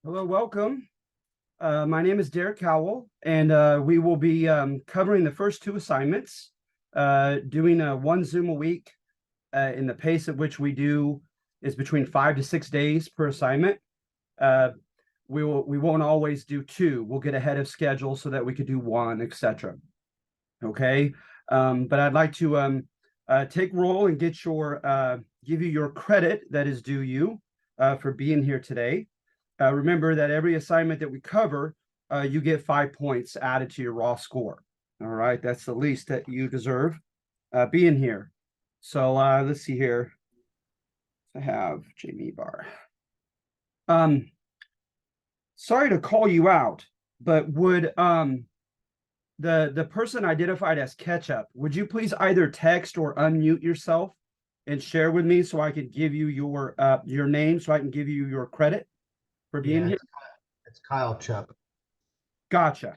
Hello, welcome. My name is Derek Howell, and we will be covering the first two assignments, doing one Zoom a week. In the pace at which we do is between 5 to 6 days per assignment. We won't always do two. We'll get ahead of schedule so that we could do one, etc. Okay, but I'd like to take roll and give you your credit that is due you for being here today. Remember that every assignment that we cover, you get 5 points added to your raw score. All right, that's the least that you deserve being here. So let's see here. I have Jamie Barr. Sorry to call you out, but would the person identified as Ketchup, would you please either text or unmute yourself and share with me so I can give you your name so I can give you your credit for being here? It's Kyle Chup. Gotcha.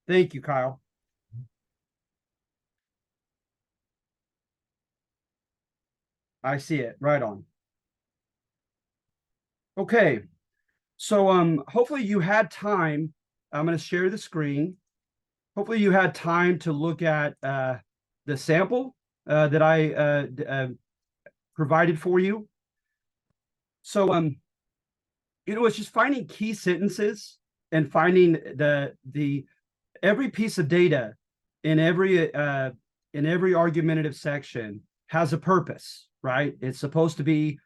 Thank you, Kyle. I see it. Right on. Okay. So hopefully you had time. I'm going to share the screen. Hopefully you had time to look at the sample that I provided for you. So it's just finding key sentences and finding the every piece of data in every argumentative section has a purpose, right? It's supposed to be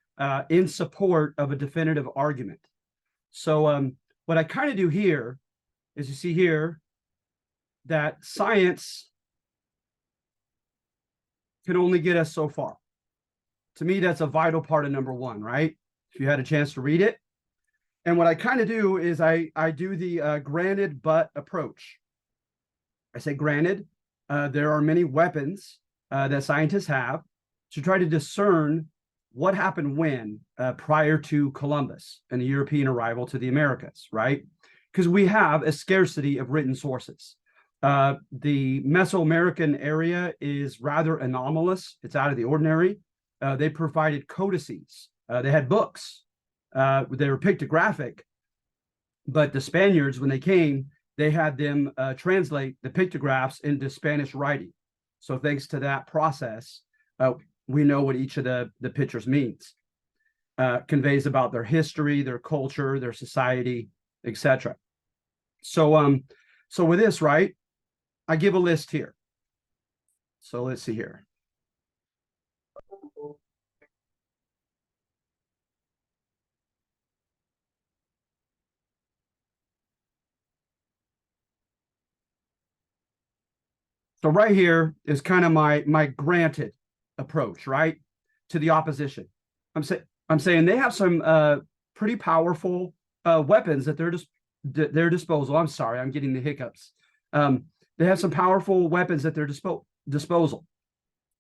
in support of a definitive argument. So what I kind of do here is, you see here that science can only get us so far. To me, that's a vital part of number one, right? If you had a chance to read it. And what I kind of do is I do the granted but approach. I say granted, there are many weapons that scientists have to try to discern what happened when prior to Columbus and the European arrival to the Americas, right? Because we have a scarcity of written sources. The Mesoamerican area is rather anomalous. It's out of the ordinary. They provided codices. They had books. They were pictographic, but the Spaniards, when they came, they had them translate the pictographs into Spanish writing. So thanks to that process, we know what each of the pictures means, conveys about their history, their culture, their society, etc. So with this, right, I give a list here. So let's see here. So right here is kind of my granted approach, right, to the opposition. I'm saying they have some pretty powerful weapons at their disposal. I'm sorry, I'm getting the hiccups. They have some powerful weapons at their disposal.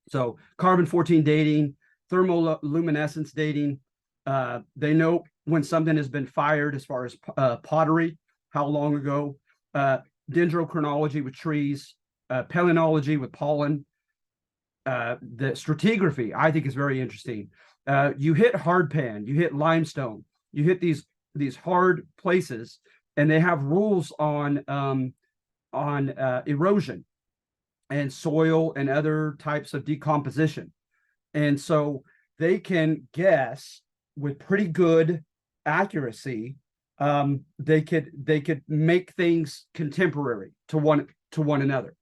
So carbon-14 dating, thermoluminescence dating. They know when something has been fired as far as pottery, how long ago, dendrochronology with trees, palynology with pollen. The stratigraphy, I think, is very interesting. You hit hardpan, you hit limestone, you hit these hard places, and they have rules on erosion and soil and other types of decomposition. And so they can guess with pretty good accuracy. They could make things contemporary to one another.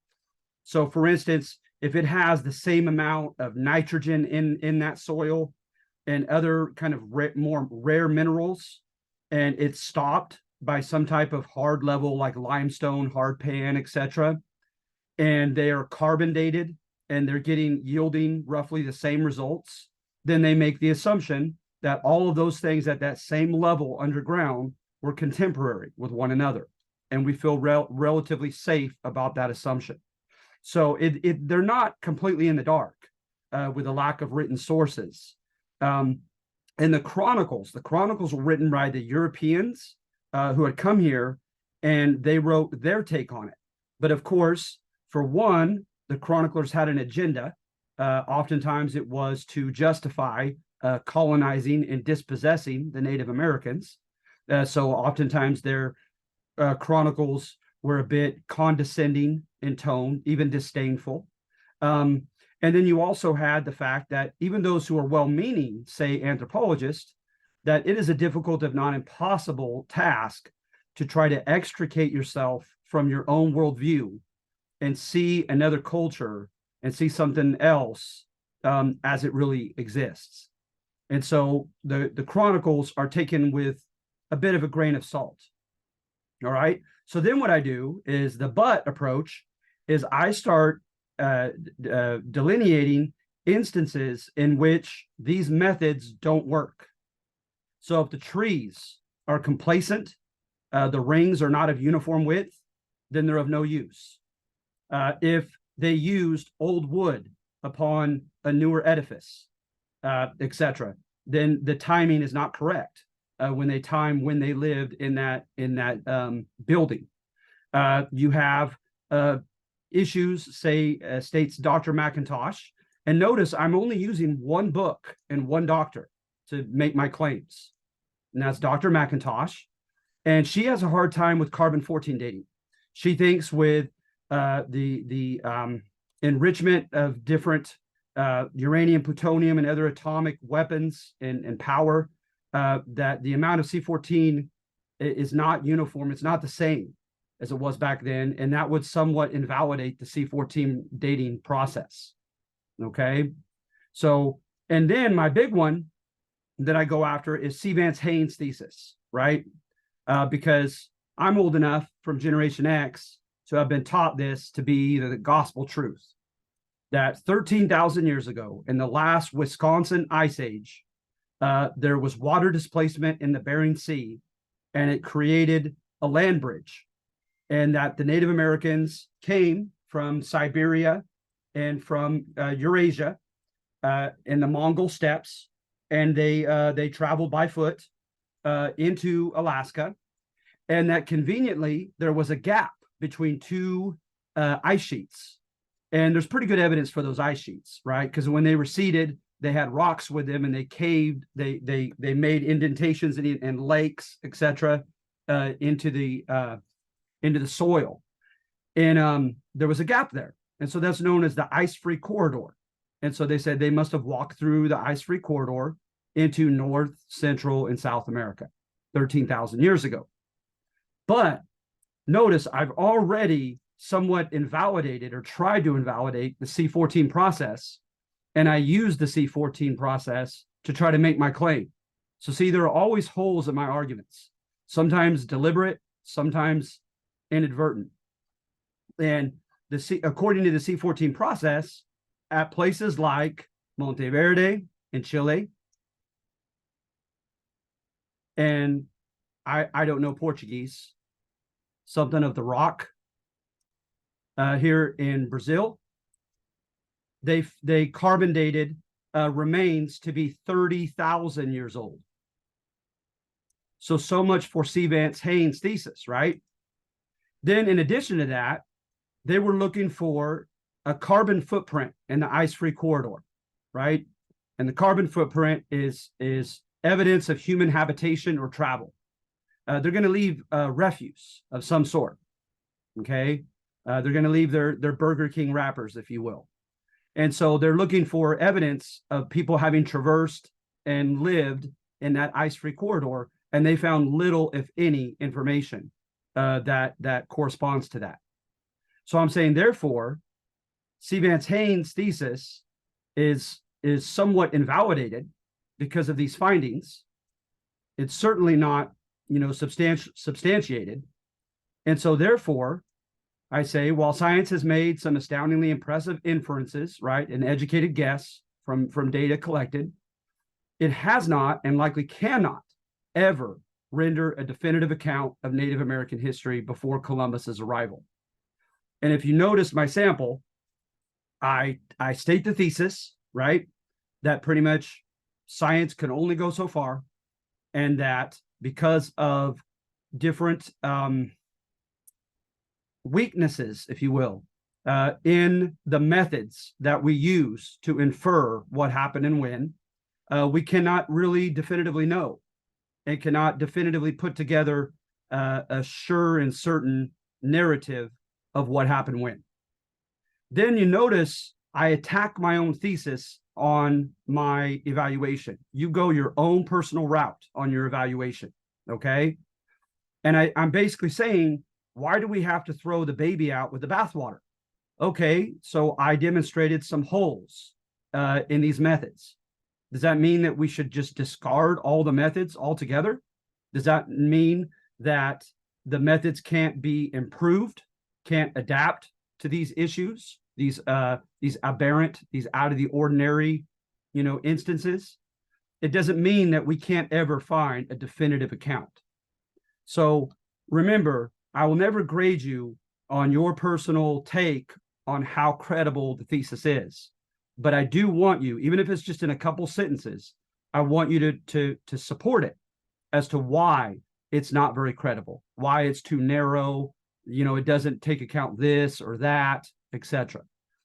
So for instance, if it has the same amount of nitrogen in that soil and other kind of more rare minerals, and it's stopped by some type of hard level like limestone, hard pan, etc., and they are carbon dated and they're yielding roughly the same results, then they make the assumption that all of those things at that same level underground were contemporary with one another. And we feel relatively safe about that assumption. So they're not completely in the dark with a lack of written sources. And the Chronicles were written by the Europeans who had come here, and they wrote their take on it. But of course, for one, the chroniclers had an agenda. Oftentimes it was to justify colonizing and dispossessing the Native Americans. So oftentimes their chronicles were a bit condescending in tone, even disdainful. Um, and then you also had the fact that even those who are well-meaning, say anthropologists, that it is a difficult, if not impossible, task to try to extricate yourself from your own worldview and see another culture and see something else as it really exists. And so the chronicles are taken with a bit of a grain of salt. All right. So then what I do is the but approach is I start delineating instances in which these methods don't work. So if the trees are complacent, the rings are not of uniform width, then they're of no use. If they used old wood upon a newer edifice, etc., then the timing is not correct when they lived in that building. You have issues, say, states Dr. McIntosh, and notice I'm only using one book and one doctor to make my claims, and that's Dr. McIntosh, and she has a hard time with carbon-14 dating. She thinks with the enrichment of different uranium, plutonium, and other atomic weapons and power, that the amount of C14 is not uniform. It's not the same as it was back then, and that would somewhat invalidate the C14 dating process. Okay, so and then my big one that I go after is C. Vance Haynes' thesis, right? Because I'm old enough from Generation X to have been taught this to be the gospel truth, that 13,000 years ago, in the last Wisconsin ice age, there was water displacement in the Bering Sea, and it created a land bridge, and that the Native Americans came from Siberia and from Eurasia in the Mongol steppes, and they traveled by foot into Alaska, and that conveniently there was a gap between two ice sheets, and there's pretty good evidence for those ice sheets, right? Because when they receded, they had rocks with them, and they caved. They made indentations and lakes, etc., into the soil, and there was a gap there, and so that's known as the ice-free corridor. And so they said they must have walked through the ice-free corridor into North, Central, and South America 13,000 years ago. But notice I've already somewhat invalidated or tried to invalidate the C14 process, and I used the C14 process to try to make my claim. So see, there are always holes in my arguments, sometimes deliberate, sometimes inadvertent. And according to the C14 process, at places like Monteverde in Chile, and I don't know Portuguese, something of the rock here in Brazil, they carbon dated remains to be 30,000 years old. So much for C. Vance Haynes' thesis, right? Then in addition to that, they were looking for a carbon footprint in the ice-free corridor, right? And the carbon footprint is evidence of human habitation or travel. They're going to leave refuse of some sort, okay? They're going to leave their Burger King wrappers, if you will. And so they're looking for evidence of people having traversed and lived in that ice-free corridor, and they found little, if any, information that corresponds to that. So I'm saying, therefore, C. Vance Haynes' thesis is somewhat invalidated because of these findings. It's certainly not, substantiated. And so therefore, I say, while science has made some astoundingly impressive inferences, right, an educated guess from data collected, it has not and likely cannot ever render a definitive account of Native American history before Columbus's arrival. And if you notice my sample, I state the thesis, right, that pretty much science can only go so far, and that because of different weaknesses, if you will, in the methods that we use to infer what happened and when, we cannot really definitively know. and cannot definitively put together a sure and certain narrative of what happened when. Then you notice I attack my own thesis on my evaluation. You go your own personal route on your evaluation, okay? And I'm basically saying, why do we have to throw the baby out with the bathwater? Okay, so I demonstrated some holes in these methods. Does that mean that we should just discard all the methods altogether? Does that mean that the methods can't be improved, can't adapt to these issues, these aberrant, these out of the ordinary, instances? It doesn't mean that we can't ever find a definitive account. So remember, I will never grade you on your personal take on how credible the thesis is. But I do want you, even if it's just in a couple sentences, I want you to support it as to why it's not very credible, why it's too narrow, it doesn't take account this or that, etc.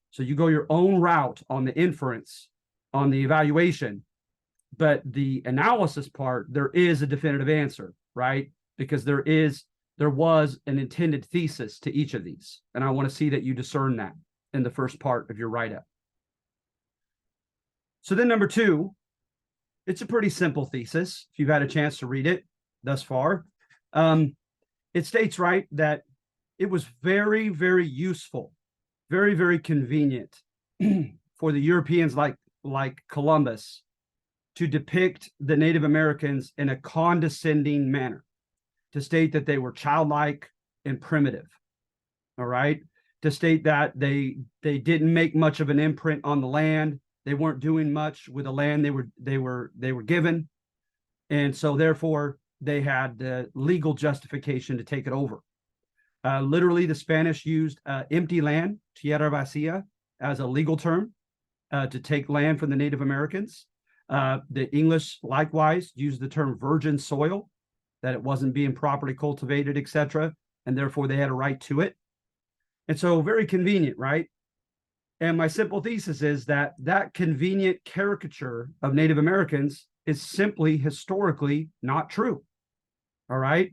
So you go your own route on the inference, on the evaluation, but the analysis part, there is a definitive answer, right? Because there was an intended thesis to each of these. And I want to see that you discern that in the first part of your write-up. So then number 2, it's a pretty simple thesis, if you've had a chance to read it thus far. It states, right, that it was very, very useful, very, very convenient for the Europeans like Columbus to depict the Native Americans in a condescending manner, to state that they were childlike and primitive, all right? To state that they didn't make much of an imprint on the land. They weren't doing much with the land they were given. And so therefore they had the legal justification to take it over. Literally, the Spanish used empty land, tierra vacía, as a legal term to take land from the Native Americans. The English likewise used the term virgin soil, that it wasn't being properly cultivated, etc., and therefore they had a right to it. And so very convenient, right? And my simple thesis is that convenient caricature of Native Americans is simply historically not true. All right.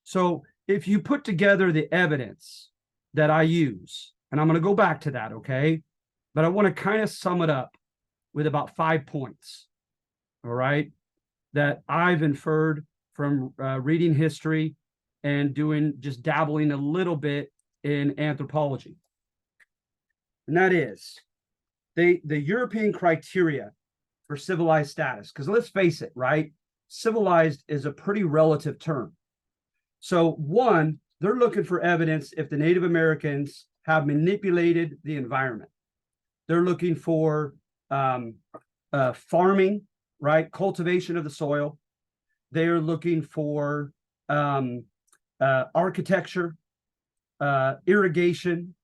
So if you put together the evidence that I use, and I'm going to go back to that, okay? But I want to kind of sum it up with about 5 points, all right, that I've inferred from reading history and just dabbling a little bit in anthropology. And that is the European criteria for civilized status. Because let's face it, right? Civilized is a pretty relative term. So one, they're looking for evidence if the Native Americans have manipulated the environment. They're looking for farming, right? Cultivation of the soil. They're looking for architecture, irrigation,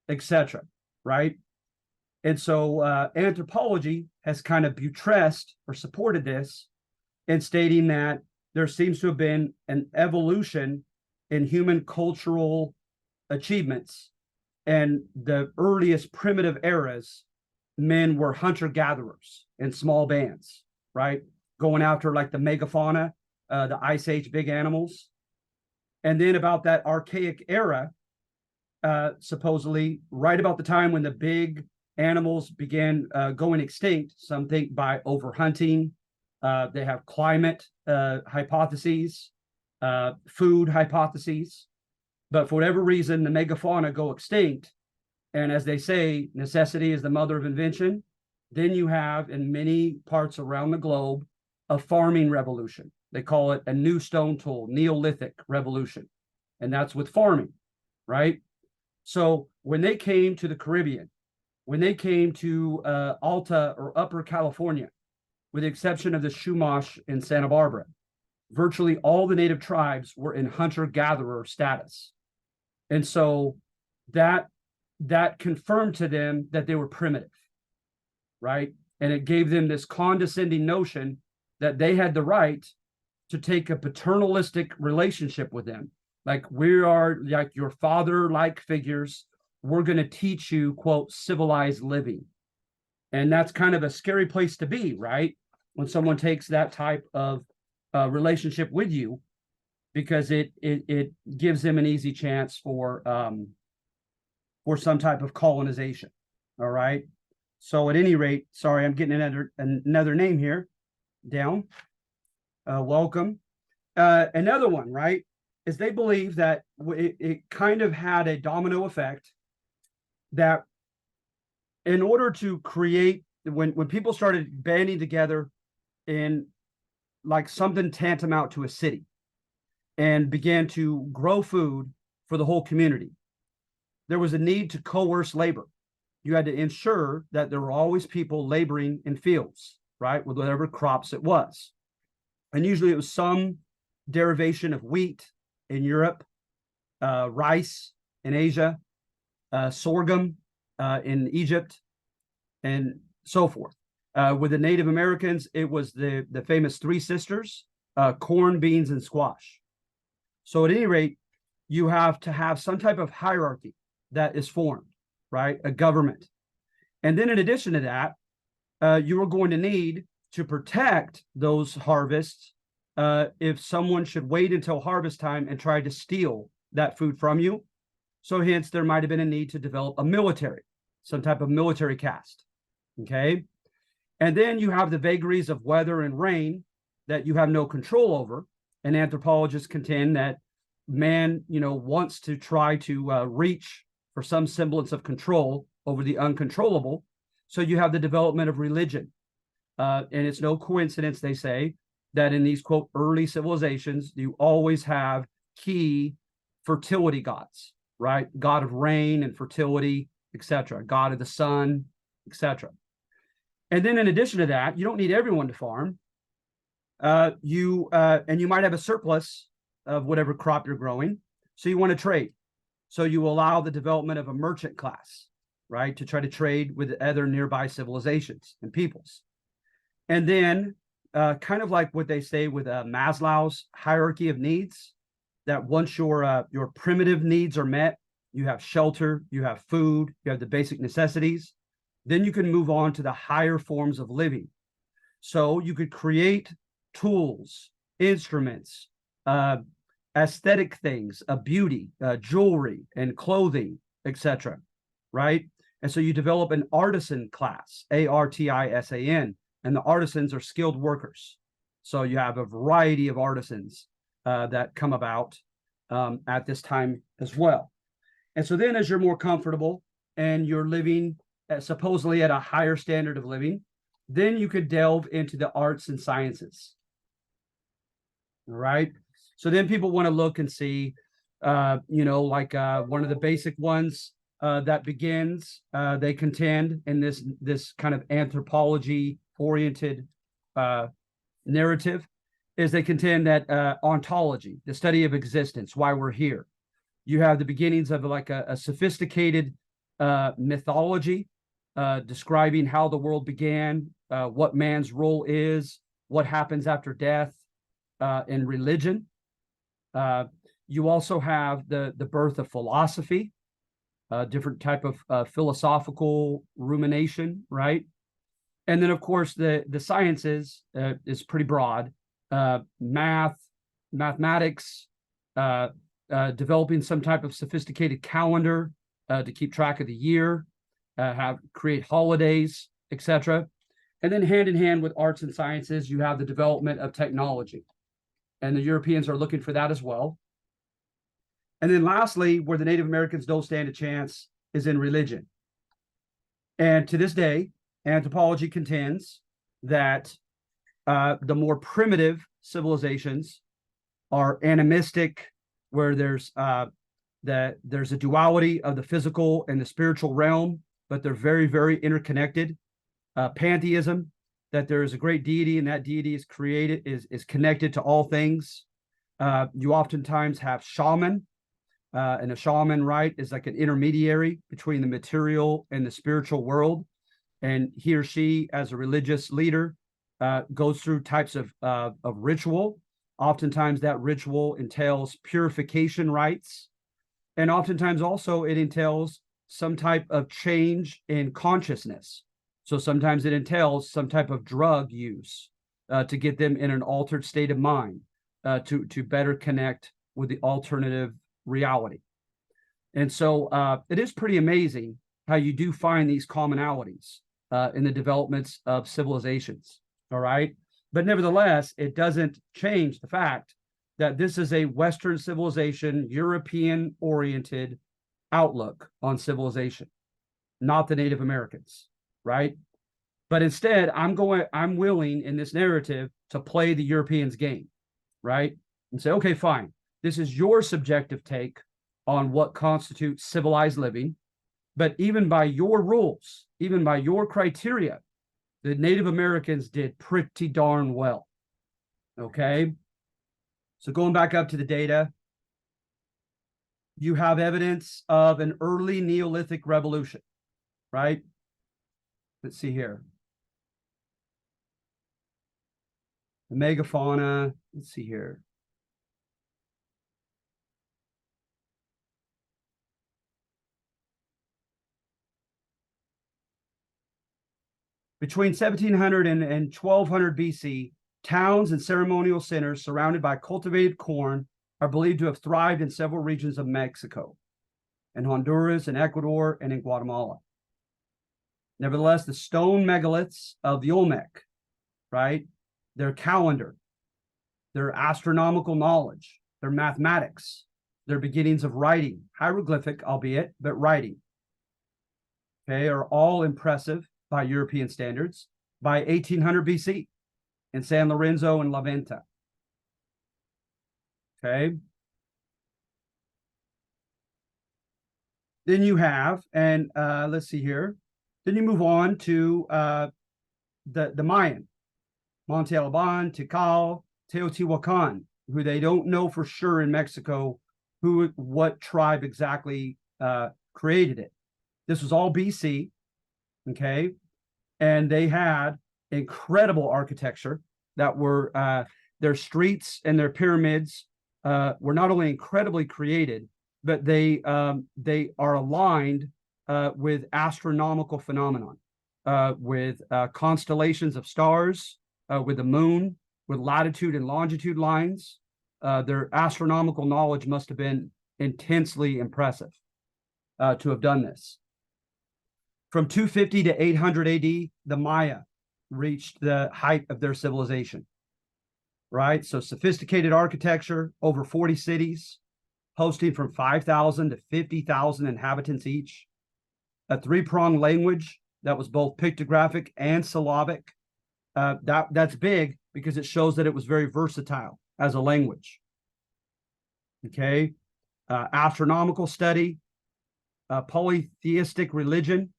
etc. Right? And so anthropology has kind of buttressed or supported this in stating that there seems to have been an evolution in human cultural achievements. And the earliest primitive eras, men were hunter-gatherers in small bands, right? Going after like the megafauna, the Ice Age big animals. And then about that archaic era, supposedly right about the time when the big animals began going extinct, some think by overhunting. They have climate hypotheses, food hypotheses. But for whatever reason, the megafauna go extinct. And as they say, necessity is the mother of invention. Then you have, in many parts around the globe, a farming revolution. They call it a new stone tool, Neolithic revolution. And that's with farming, right? So when they came to the Caribbean, when they came to Alta or Upper California, with the exception of the Chumash in Santa Barbara, virtually all the native tribes were in hunter-gatherer status. And so that confirmed to them that they were primitive, right? And it gave them this condescending notion that they had the right to take a paternalistic relationship with them. Like, we are like your father-like figures. We're going to teach you, quote, civilized living. And that's kind of a scary place to be, right? When someone takes that type of relationship with you, because it gives them an easy chance for some type of colonization. All right. So at any rate, sorry, I'm getting another name here down. Welcome. Another one, right, is they believe that it kind of had a domino effect, that in order to create, when people started banding together in like something tantamount to a city and began to grow food for the whole community, there was a need to coerce labor. You had to ensure that there were always people laboring in fields, right, with whatever crops it was. And usually it was some derivation of wheat in Europe, rice in Asia, sorghum in Egypt, and so forth. With the Native Americans, it was the famous three sisters, corn, beans, and squash. So at any rate, you have to have some type of hierarchy that is formed, right? A government. And then in addition to that, you are going to need to protect those harvests if someone should wait until harvest time and try to steal that food from you. So hence, there might have been a need to develop a military, some type of military caste. Okay. And then you have the vagaries of weather and rain that you have no control over. And anthropologists contend that man, wants to try to reach for some semblance of control over the uncontrollable. So you have the development of religion. And it's no coincidence, they say, that in these, quote, early civilizations, you always have key fertility gods, right? God of rain and fertility, etc. God of the sun, etc. And then in addition to that, you don't need everyone to farm. And you might have a surplus of whatever crop you're growing. So you want to trade. So you allow the development of a merchant class, right, to try to trade with other nearby civilizations and peoples. And then kind of like what they say with Maslow's hierarchy of needs, that once your primitive needs are met, you have shelter, you have food, you have the basic necessities, then you can move on to the higher forms of living. So you could create tools, instruments, aesthetic things, beauty, jewelry, and clothing, etc. Right? And so you develop an artisan class, artisan, and the artisans are skilled workers. So you have a variety of artisans that come about at this time as well. And so then as you're more comfortable and you're living supposedly at a higher standard of living, then you could delve into the arts and sciences. All right. So then people want to look and see, like one of the basic ones that begins, they contend in this kind of anthropology oriented narrative, is they contend that ontology, the study of existence, why we're here. You have the beginnings of like a sophisticated mythology describing how the world began, what man's role is, what happens after death, in religion. You also have the birth of philosophy, different type of philosophical rumination, right? And then, of course, the sciences is pretty broad. Mathematics, developing some type of sophisticated calendar to keep track of the year, create holidays, etc. And then hand in hand with arts and sciences, you have the development of technology. And the Europeans are looking for that as well. And then lastly, where the Native Americans don't stand a chance is in religion. And to this day, anthropology contends that the more primitive civilizations are animistic, where there's a duality of the physical and the spiritual realm, but they're very, very interconnected. Pantheism, that there is a great deity and that deity is connected to all things. You oftentimes have shaman, and a shaman, right, is like an intermediary between the material and the spiritual world. And he or she, as a religious leader, goes through types of ritual. Oftentimes that ritual entails purification rites. And oftentimes also it entails some type of change in consciousness. So sometimes it entails some type of drug use. to get them in an altered state of mind, to better connect with the alternative reality. And so it is pretty amazing how you do find these commonalities in the developments of civilizations. All right. But nevertheless, it doesn't change the fact that this is a Western civilization, European oriented outlook on civilization, not the Native Americans. Right. But instead, I'm willing in this narrative to play the Europeans' game. Right. And say, okay, fine. This is your subjective take on what constitutes civilized living. But even by your rules, even by your criteria, the Native Americans did pretty darn well. Okay. So going back up to the data, you have evidence of an early Neolithic revolution, right? Let's see here. The megafauna, let's see here. Between 1700 and 1200 BC, towns and ceremonial centers surrounded by cultivated corn are believed to have thrived in several regions of Mexico, in Honduras, in Ecuador, and in Guatemala. Nevertheless, the stone megaliths of the Olmec, right, their calendar, their astronomical knowledge, their mathematics, their beginnings of writing, hieroglyphic, albeit, but writing, okay, are all impressive by European standards by 1800 BC in San Lorenzo and La Venta. Okay. Then you have, and let's see here. Then you move on to the Mayan, Monte Alban, Tikal, Teotihuacan, who they don't know for sure in Mexico what tribe exactly created it. This was all BC, okay, and they had incredible architecture that were their streets and their pyramids were not only incredibly created, but they are aligned with astronomical phenomenon, with constellations of stars, with the moon, with latitude and longitude lines. Their astronomical knowledge must have been intensely impressive to have done this. From 250 to 800 AD, the Maya reached the height of their civilization, right? So sophisticated architecture, over 40 cities, hosting from 5,000 to 50,000 inhabitants each, a three-pronged language that was both pictographic and syllabic. That's big because it shows that it was very versatile as a language. Okay, astronomical study, polytheistic religion.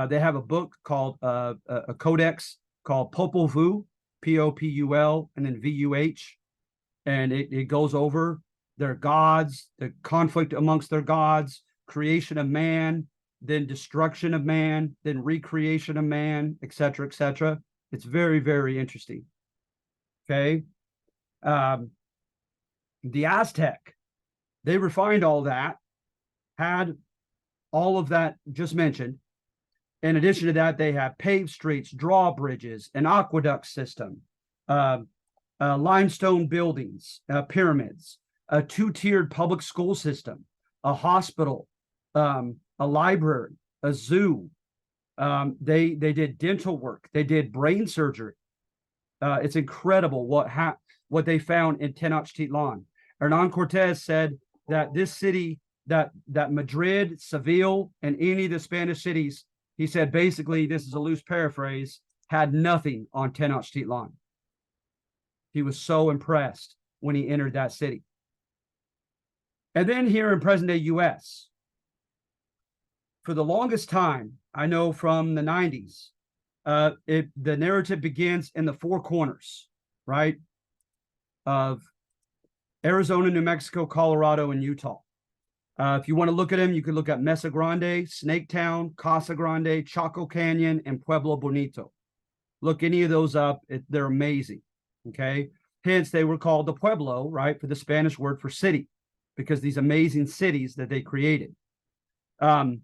They have a book called a codex called Popol Vuh, Popul, and then Vuh, and it goes over their gods, the conflict amongst their gods, creation of man, then destruction of man, then recreation of man, etc., etc. It's very, very interesting. Okay. The Aztec, they refined all that, had all of that just mentioned. In addition to that, they have paved streets, drawbridges, an aqueduct system, limestone buildings, pyramids, a two-tiered public school system, a hospital, a library, a zoo. They did dental work. They did brain surgery. It's incredible what they found in Tenochtitlan. Hernan Cortez said that this city, that Madrid, Seville, and any of the Spanish cities, he said basically, this is a loose paraphrase, had nothing on Tenochtitlan. He was so impressed when he entered that city. And then here in present-day U.S., for the longest time, I know from the 90s, the narrative begins in the four corners, right, of Arizona, New Mexico, Colorado, and Utah. If you want to look at them, you can look at Mesa Grande, Snaketown, Casa Grande, Chaco Canyon, and Pueblo Bonito. Look any of those up. They're amazing. Okay. Hence, they were called the Pueblo, right, for the Spanish word for city, because these amazing cities that they created. And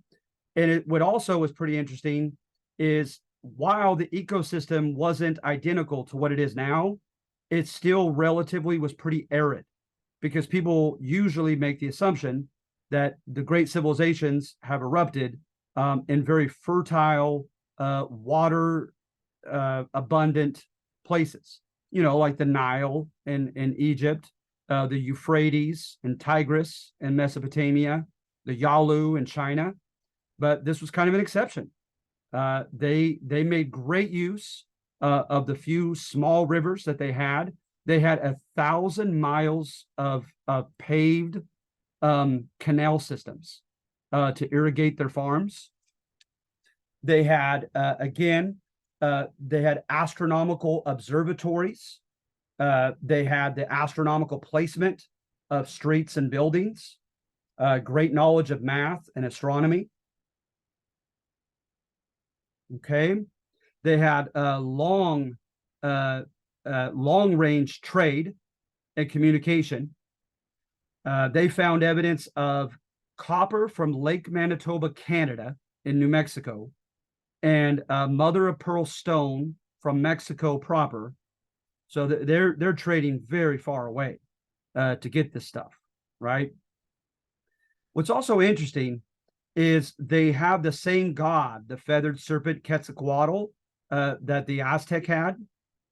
what also was pretty interesting is while the ecosystem wasn't identical to what it is now, it still relatively was pretty arid, because people usually make the assumption that the great civilizations have erupted in very fertile, water abundant places, like the Nile in Egypt, the Euphrates and Tigris in Mesopotamia, the Yalu in China. But this was kind of an exception. They made great use of the few small rivers that they had. They had 1,000 miles of paved canal systems to irrigate their farms. They had they had astronomical observatories. They had the astronomical placement of streets and buildings. Great knowledge of math and astronomy. Okay, they had long range trade and communication. They found evidence of copper from Lake Manitoba, Canada, in New Mexico, and mother of pearl stone from Mexico proper. So they're trading very far away to get this stuff, right? What's also interesting is they have the same god, the feathered serpent Quetzalcoatl, that the Aztec had,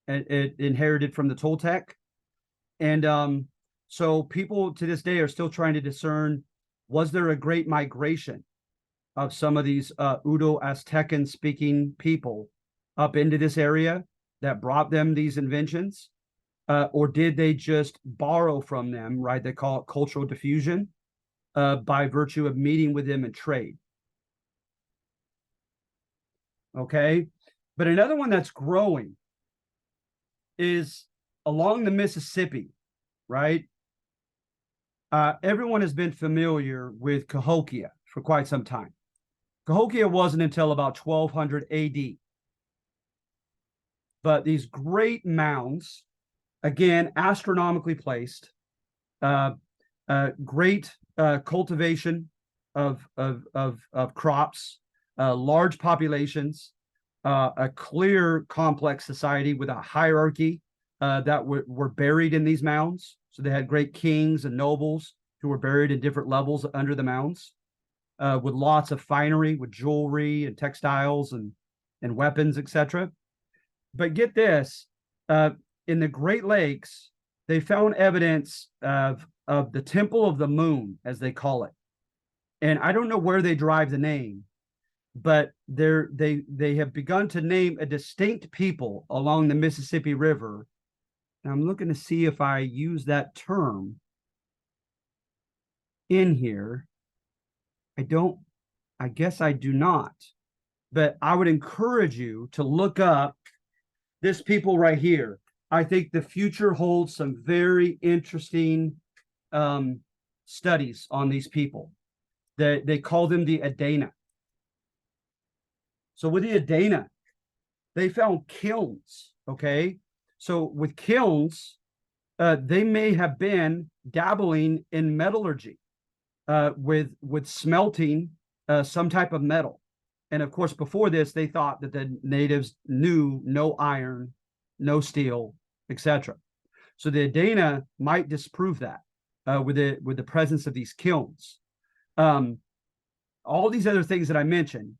and it inherited from the Toltec. And so people to this day are still trying to discern, was there a great migration of some of these Udo-Aztecan speaking people up into this area that brought them these inventions? Or did they just borrow from them, right? They call it cultural diffusion, by virtue of meeting with them and trade. Okay. But another one that's growing is along the Mississippi, right? Everyone has been familiar with Cahokia for quite some time. Cahokia wasn't until about 1200 AD. But these great mounds, again, astronomically placed, great cultivation of crops, large populations, a clear complex society with a hierarchy that were buried in these mounds. So they had great kings and nobles who were buried in different levels under the mounds, with lots of finery, with jewelry and textiles and weapons, etc. But get this, in the Great Lakes, they found evidence of the Temple of the Moon, as they call it. And I don't know where they derive the name, but they have begun to name a distinct people along the Mississippi River. And I'm looking to see if I use that term in here. I guess I do not. But I would encourage you to look up this people right here. I think the future holds some very interesting studies on these people. They call them the Adena. So with the Adena, they found kilns, okay? So with kilns, they may have been dabbling in metallurgy, with smelting some type of metal. And of course, before this, they thought that the natives knew no iron, no steel, etc. So the Adena might disprove that with the presence of these kilns. All these other things that I mentioned,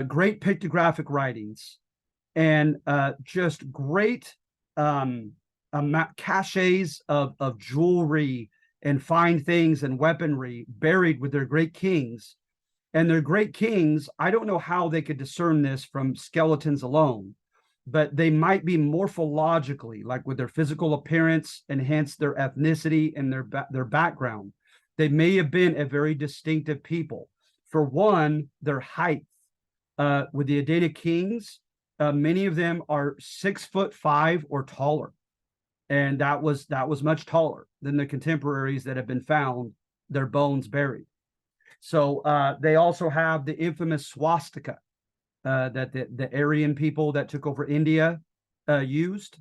great pictographic writings, and just great caches of jewelry and fine things and weaponry buried with their great kings. And their great kings, I don't know how they could discern this from skeletons alone, but they might be morphologically, like with their physical appearance and hence their ethnicity and their background. They may have been a very distinctive people. For one, their height. With the Adena kings, many of them are 6'5" or taller, and that was much taller than the contemporaries that have been found, their bones buried. So they also have the infamous swastika that the Aryan people that took over India used.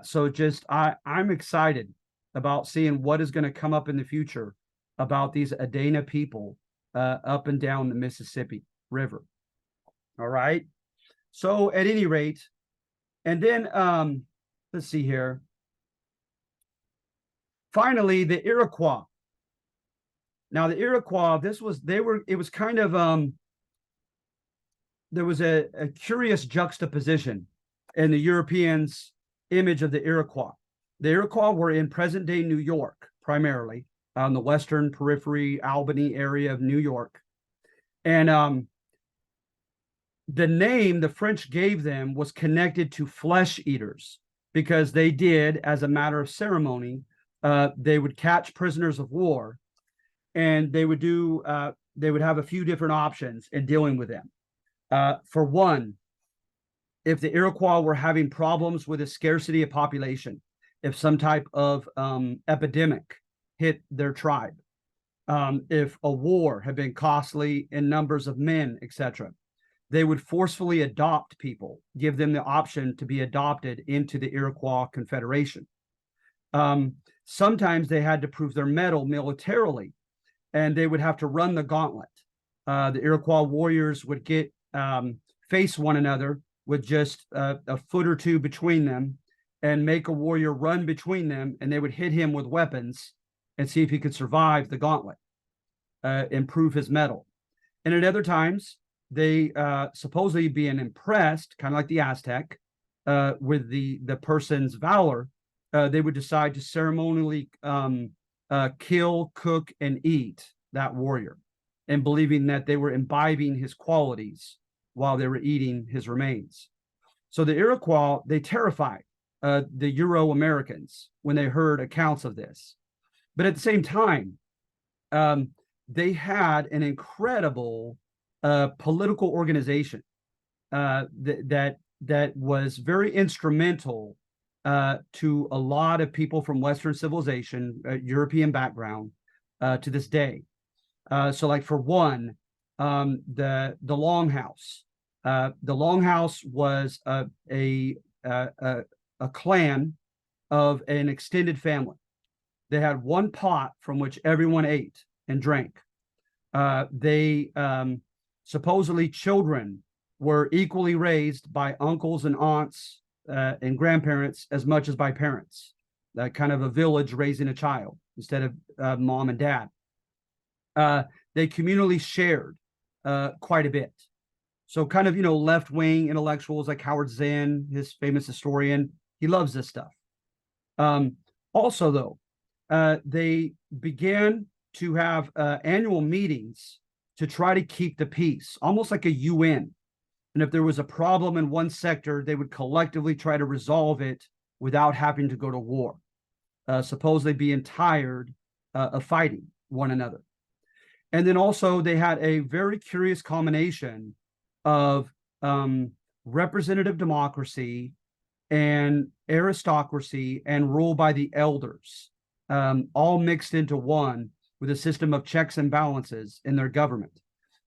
So just I'm excited about seeing what is going to come up in the future about these Adena people up and down the Mississippi River. All right. So at any rate, and then let's see here. Finally, the Iroquois. Now the Iroquois, it was kind of there was a curious juxtaposition in the Europeans' image of the Iroquois. The Iroquois were in present-day New York, primarily on the western periphery, Albany area of New York. And the name the French gave them was connected to flesh eaters, because they did, as a matter of ceremony, they would catch prisoners of war, and they would have a few different options in dealing with them. For one, if the Iroquois were having problems with a scarcity of population, if some type of epidemic hit their tribe, if a war had been costly in numbers of men, etc., they would forcefully adopt people, give them the option to be adopted into the Iroquois Confederation. Sometimes they had to prove their mettle militarily, and they would have to run the gauntlet. The Iroquois warriors would face one another with just a foot or two between them, and make a warrior run between them, and they would hit him with weapons and see if he could survive the gauntlet, improve his mettle. And at other times, they supposedly being impressed, kind of like the Aztec, with the person's valor, they would decide to ceremonially kill, cook, and eat that warrior, and believing that they were imbibing his qualities while they were eating his remains. So the Iroquois, they terrified the Euro-Americans when they heard accounts of this. But at the same time, they had an incredible political organization that was very instrumental to a lot of people from Western civilization, European background, to this day. So, like, for one, the Longhouse. The Longhouse was a clan of an extended family. They had one pot from which everyone ate and drank. Supposedly children were equally raised by uncles and aunts and grandparents as much as by parents. That kind of a village raising a child instead of mom and dad. They communally shared quite a bit. So kind of, left-wing intellectuals like Howard Zinn, his famous historian, he loves this stuff. Also, though, they began to have annual meetings to try to keep the peace, almost like a UN. And if there was a problem in one sector, they would collectively try to resolve it without having to go to war, supposedly being tired of fighting one another. And then also they had a very curious combination of representative democracy and aristocracy and rule by the elders, all mixed into one, with a system of checks and balances in their government,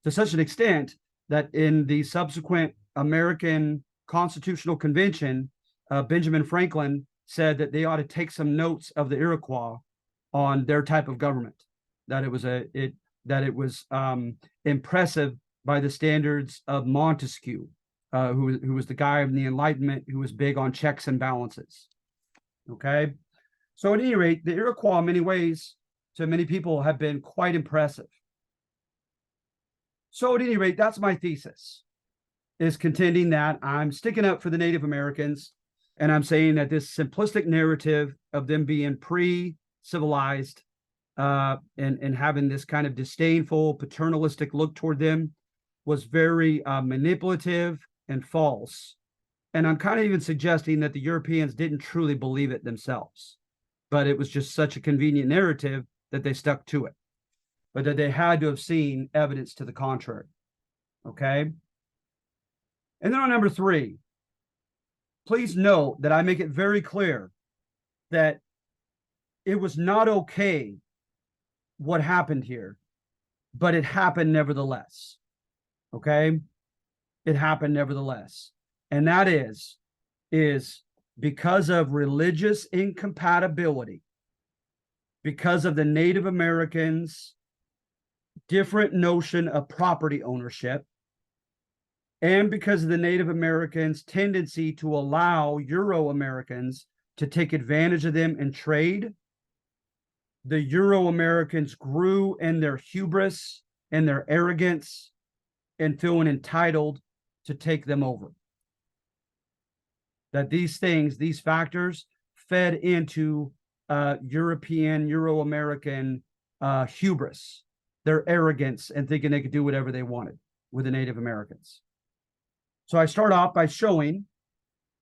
to such an extent that in the subsequent American Constitutional Convention, Benjamin Franklin said that they ought to take some notes of the Iroquois on their type of government, that it was impressive by the standards of Montesquieu, who was the guy of the Enlightenment, who was big on checks and balances. Okay, so at any rate, the Iroquois, in many ways, to many people, have been quite impressive. So at any rate, that's my thesis, is contending that I'm sticking up for the Native Americans, and I'm saying that this simplistic narrative of them being pre-civilized and having this kind of disdainful, paternalistic look toward them was very manipulative and false. And I'm kind of even suggesting that the Europeans didn't truly believe it themselves, but it was just such a convenient narrative that they stuck to it, but that they had to have seen evidence to the contrary. Okay. And then on number 3, please note that I make it very clear that it was not okay what happened here, but it happened nevertheless. Okay. It happened nevertheless. And that is because of religious incompatibility, because of the Native Americans' different notion of property ownership, and because of the Native Americans' tendency to allow Euro Americans to take advantage of them in trade, the Euro Americans grew in their hubris and their arrogance and feeling entitled to take them over. That these things, these factors, fed into European, Euro American hubris, their arrogance, and thinking they could do whatever they wanted with the Native Americans. So I start off by showing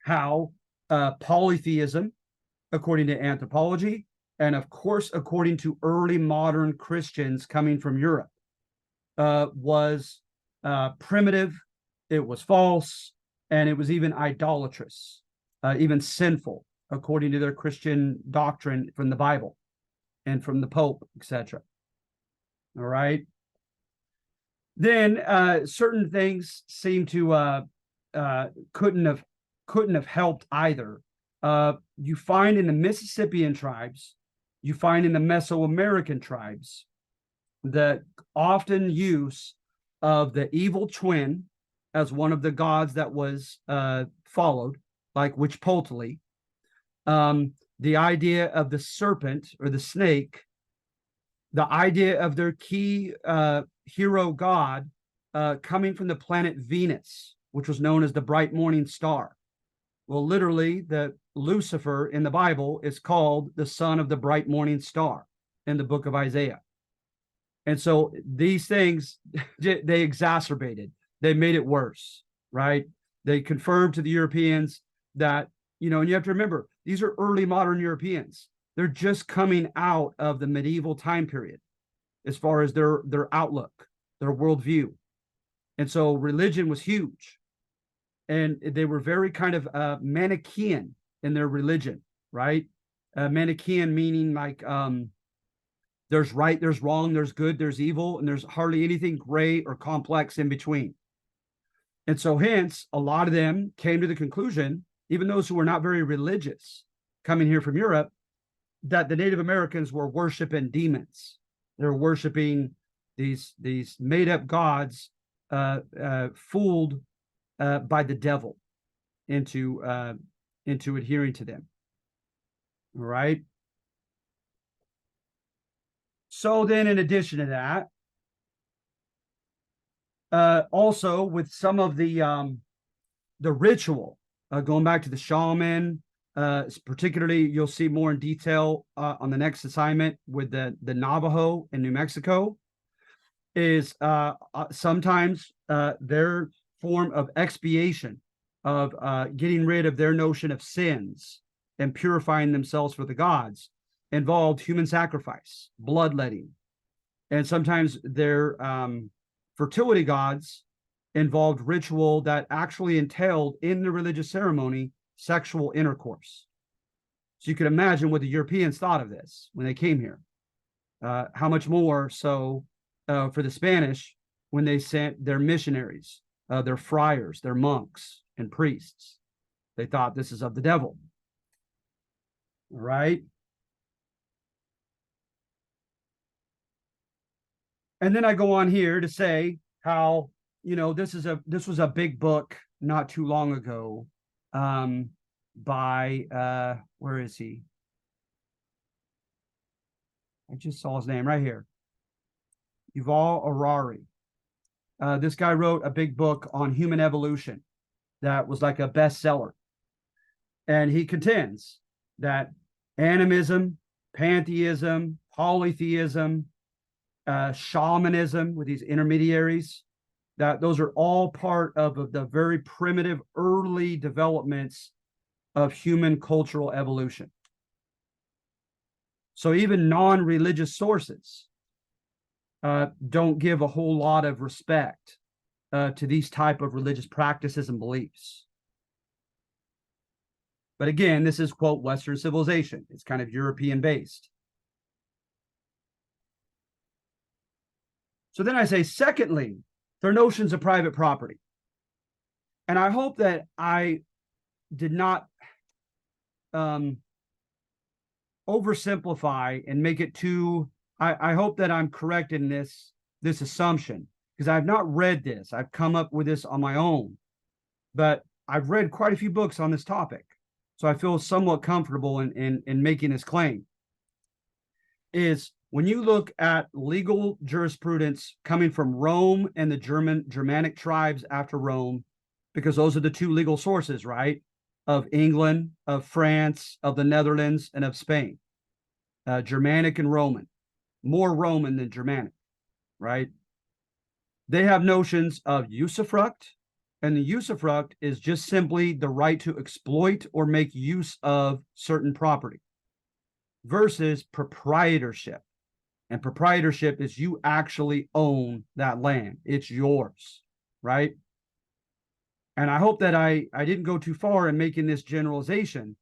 how polytheism, according to anthropology, and of course, according to early modern Christians coming from Europe, was primitive, it was false, and it was even idolatrous, even sinful, according to their Christian doctrine from the Bible and from the Pope, etc. All right. Then certain things seem to couldn't have helped either. You find in the Mississippian tribes, you find in the Mesoamerican tribes, the often use of the evil twin as one of the gods that was followed, like Huitzilopochtli. The idea of the serpent or the snake, the idea of their key hero god coming from the planet Venus, which was known as the bright morning star. Well, literally, the Lucifer in the Bible is called the son of the bright morning star in the book of Isaiah. And so these things, they exacerbated, they made it worse, right? They confirmed to the Europeans that, and you have to remember, these are early modern Europeans. They're just coming out of the medieval time period as far as their outlook, their worldview. And so religion was huge. And they were very kind of Manichaean in their religion, right? Manichaean meaning like there's right, there's wrong, there's good, there's evil, and there's hardly anything gray or complex in between. And so hence, a lot of them came to the conclusion, even those who were not very religious coming here from Europe, that the Native Americans were worshiping demons. They're worshiping these made-up gods fooled by the devil into adhering to them. All right. So then, in addition to that, also with some of the ritual, going back to the shaman, particularly you'll see more in detail on the next assignment with the Navajo in New Mexico, is sometimes their form of expiation, of getting rid of their notion of sins and purifying themselves for the gods, involved human sacrifice, bloodletting. And sometimes their fertility gods involved ritual that actually entailed in the religious ceremony sexual intercourse. So you can imagine what the Europeans thought of this when they came here. How much more so for the Spanish when they sent their missionaries, their friars, their monks and priests. They thought this is of the devil. All right. And then I go on here to say how, this was a big book not too long ago by where is he? I just saw his name right here. Yuval Harari. This guy wrote a big book on human evolution that was like a bestseller. And he contends that animism, pantheism, polytheism, shamanism with these intermediaries, that those are all part of the very primitive early developments of human cultural evolution. So even non-religious sources don't give a whole lot of respect to these type of religious practices and beliefs. But again, this is, quote, Western civilization. It's kind of European based. So then I say, secondly, their notions of private property. And I hope that I did not oversimplify and make it too, I hope that I'm correct in this assumption, because I've not read this. I've come up with this on my own, but I've read quite a few books on this topic. So I feel somewhat comfortable in making this claim. Is when you look at legal jurisprudence coming from Rome and the Germanic tribes after Rome, because those are the two legal sources, right? Of England, of France, of the Netherlands, and of Spain. Germanic and Roman, more Roman than Germanic, right? They have notions of usufruct, and the usufruct is just simply the right to exploit or make use of certain property, versus proprietorship. And proprietorship is you actually own that land. It's yours, right? And I hope that I didn't go too far in making this generalization,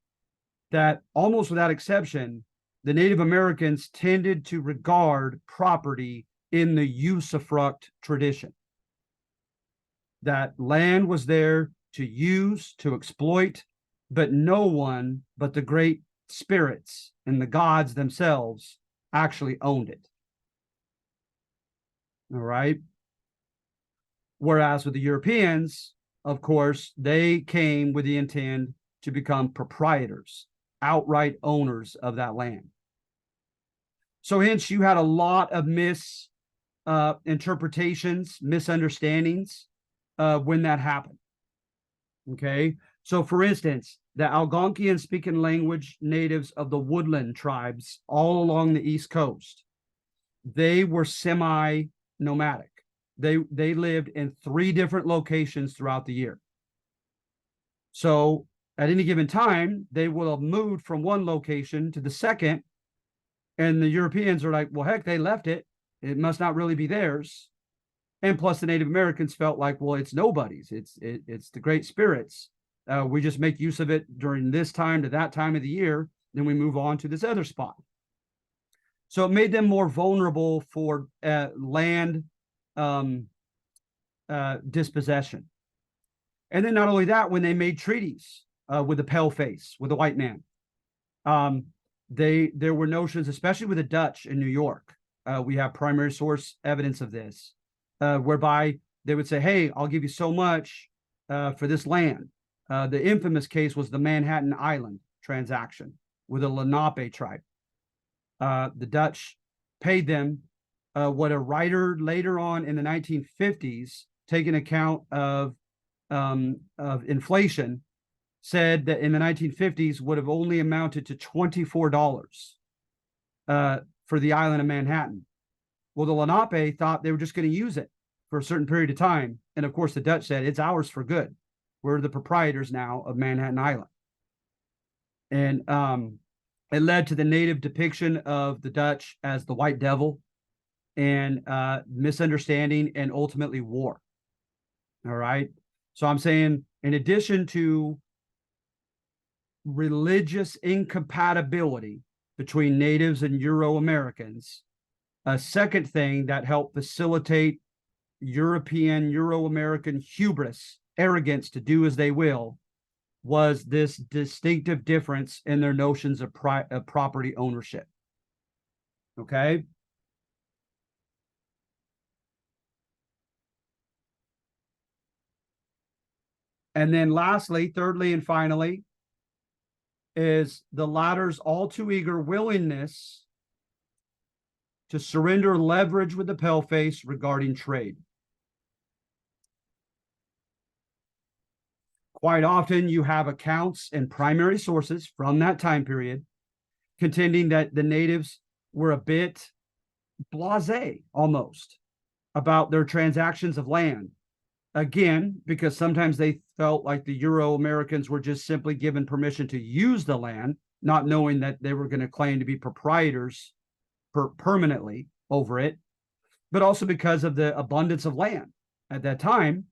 that almost without exception, the Native Americans tended to regard property in the usufruct tradition. That land was there to use, to exploit, but no one but the great spirits and the gods themselves actually owned it. All right. Whereas with the Europeans, of course, they came with the intent to become proprietors, outright owners of that land. So hence you had a lot of misinterpretations, misunderstandings when that happened. Okay. So for instance, the Algonquian speaking language natives of the woodland tribes all along the East Coast, they were semi-nomadic. They lived in 3 different locations throughout the year. So at any given time, they will have moved from one location to the second. And the Europeans are like, well, heck, they left it. It must not really be theirs. And plus the Native Americans felt like, well, it's nobody's. It's the great spirits. We just make use of it during this time to that time of the year. Then we move on to this other spot. So it made them more vulnerable for land dispossession. And then not only that, when they made treaties with the paleface, with the white man, there were notions, especially with the Dutch in New York. We have primary source evidence of this, whereby they would say, hey, I'll give you so much for this land. The infamous case was the Manhattan Island transaction with the Lenape tribe. The Dutch paid them what a writer later on in the 1950s, taking account of inflation, said that in the 1950s would have only amounted to $24 for the island of Manhattan. Well, the Lenape thought they were just going to use it for a certain period of time. And of course, the Dutch said, it's ours for good. We're the proprietors now of Manhattan Island. And it led to the native depiction of the Dutch as the white devil, and misunderstanding, and ultimately war. All right. So I'm saying, in addition to religious incompatibility between natives and Euro-Americans, a second thing that helped facilitate European, Euro-American hubris, arrogance to do as they will, was this distinctive difference in their notions of property ownership. Okay. And then lastly, thirdly, and finally, is the latter's all too eager willingness to surrender leverage with the paleface regarding trade. Quite often you have accounts and primary sources from that time period contending that the natives were a bit blasé almost about their transactions of land. Again, because sometimes they felt like the Euro-Americans were just simply given permission to use the land, not knowing that they were going to claim to be proprietors permanently over it, but also because of the abundance of land at that time.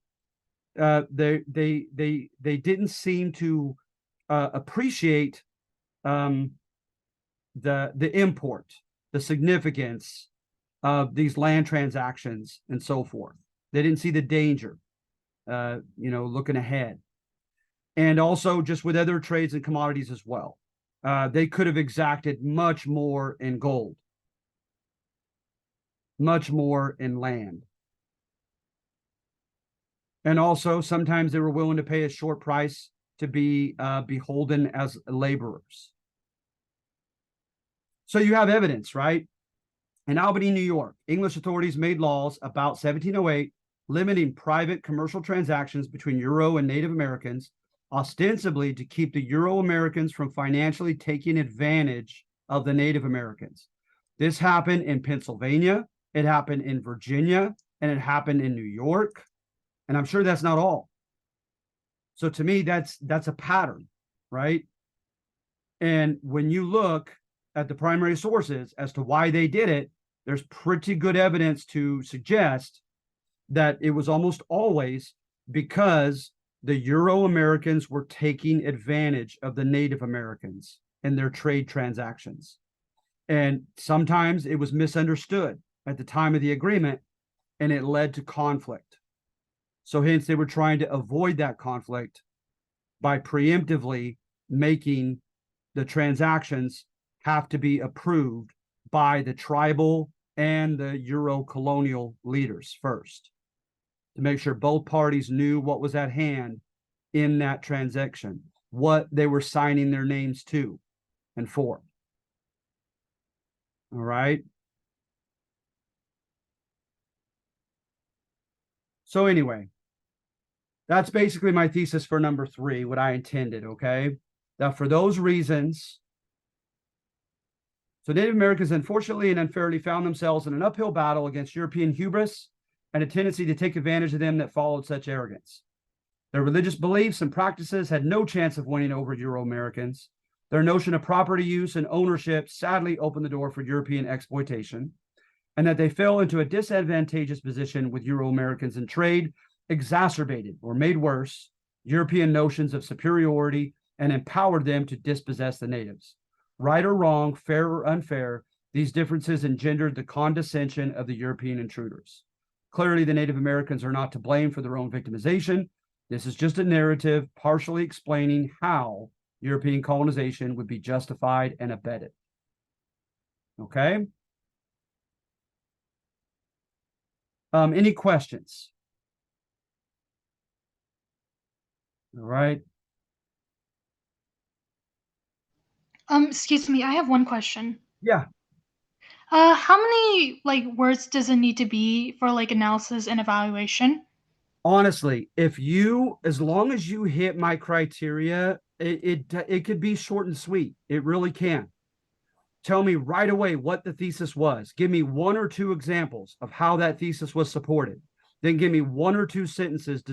They didn't seem to appreciate the import, the significance of these land transactions and so forth. They didn't see the danger, looking ahead. And also just with other trades and commodities as well. They could have exacted much more in gold, much more in land. And also, sometimes they were willing to pay a short price to be beholden as laborers. So you have evidence, right? In Albany, New York, English authorities made laws about 1708 limiting private commercial transactions between Euro and Native Americans, ostensibly to keep the Euro Americans from financially taking advantage of the Native Americans. This happened in Pennsylvania, it happened in Virginia, and it happened in New York. And I'm sure that's not all. So to me, that's a pattern, right? And when you look at the primary sources as to why they did it, there's pretty good evidence to suggest that it was almost always because the Euro Americans were taking advantage of the Native Americans in their trade transactions. And sometimes it was misunderstood at the time of the agreement, and it led to conflict. So hence they were trying to avoid that conflict by preemptively making the transactions have to be approved by the tribal and the Euro colonial leaders first, to make sure both parties knew what was at hand in that transaction, what they were signing their names to and for. All right. So anyway, that's basically my thesis for number 3, what I intended, okay? That for those reasons, so Native Americans unfortunately and unfairly found themselves in an uphill battle against European hubris and a tendency to take advantage of them that followed such arrogance. Their religious beliefs and practices had no chance of winning over Euro-Americans. Their notion of property use and ownership sadly opened the door for European exploitation, and that they fell into a disadvantageous position with Euro-Americans in trade exacerbated or made worse European notions of superiority and empowered them to dispossess the natives. Right or wrong, fair or unfair, these differences engendered the condescension of the European intruders. Clearly, the Native Americans are not to blame for their own victimization. This is just a narrative partially explaining how European colonization would be justified and abetted. Okay? Any questions? All right. Excuse me, I have one question. Yeah. How many words does it need to be for analysis and evaluation? Honestly, if you, as long as you hit my criteria, it could be short and sweet. It really can. Tell me right away what the thesis was. Give me 1 or 2 examples of how that thesis was supported. Then give me 1 or 2 sentences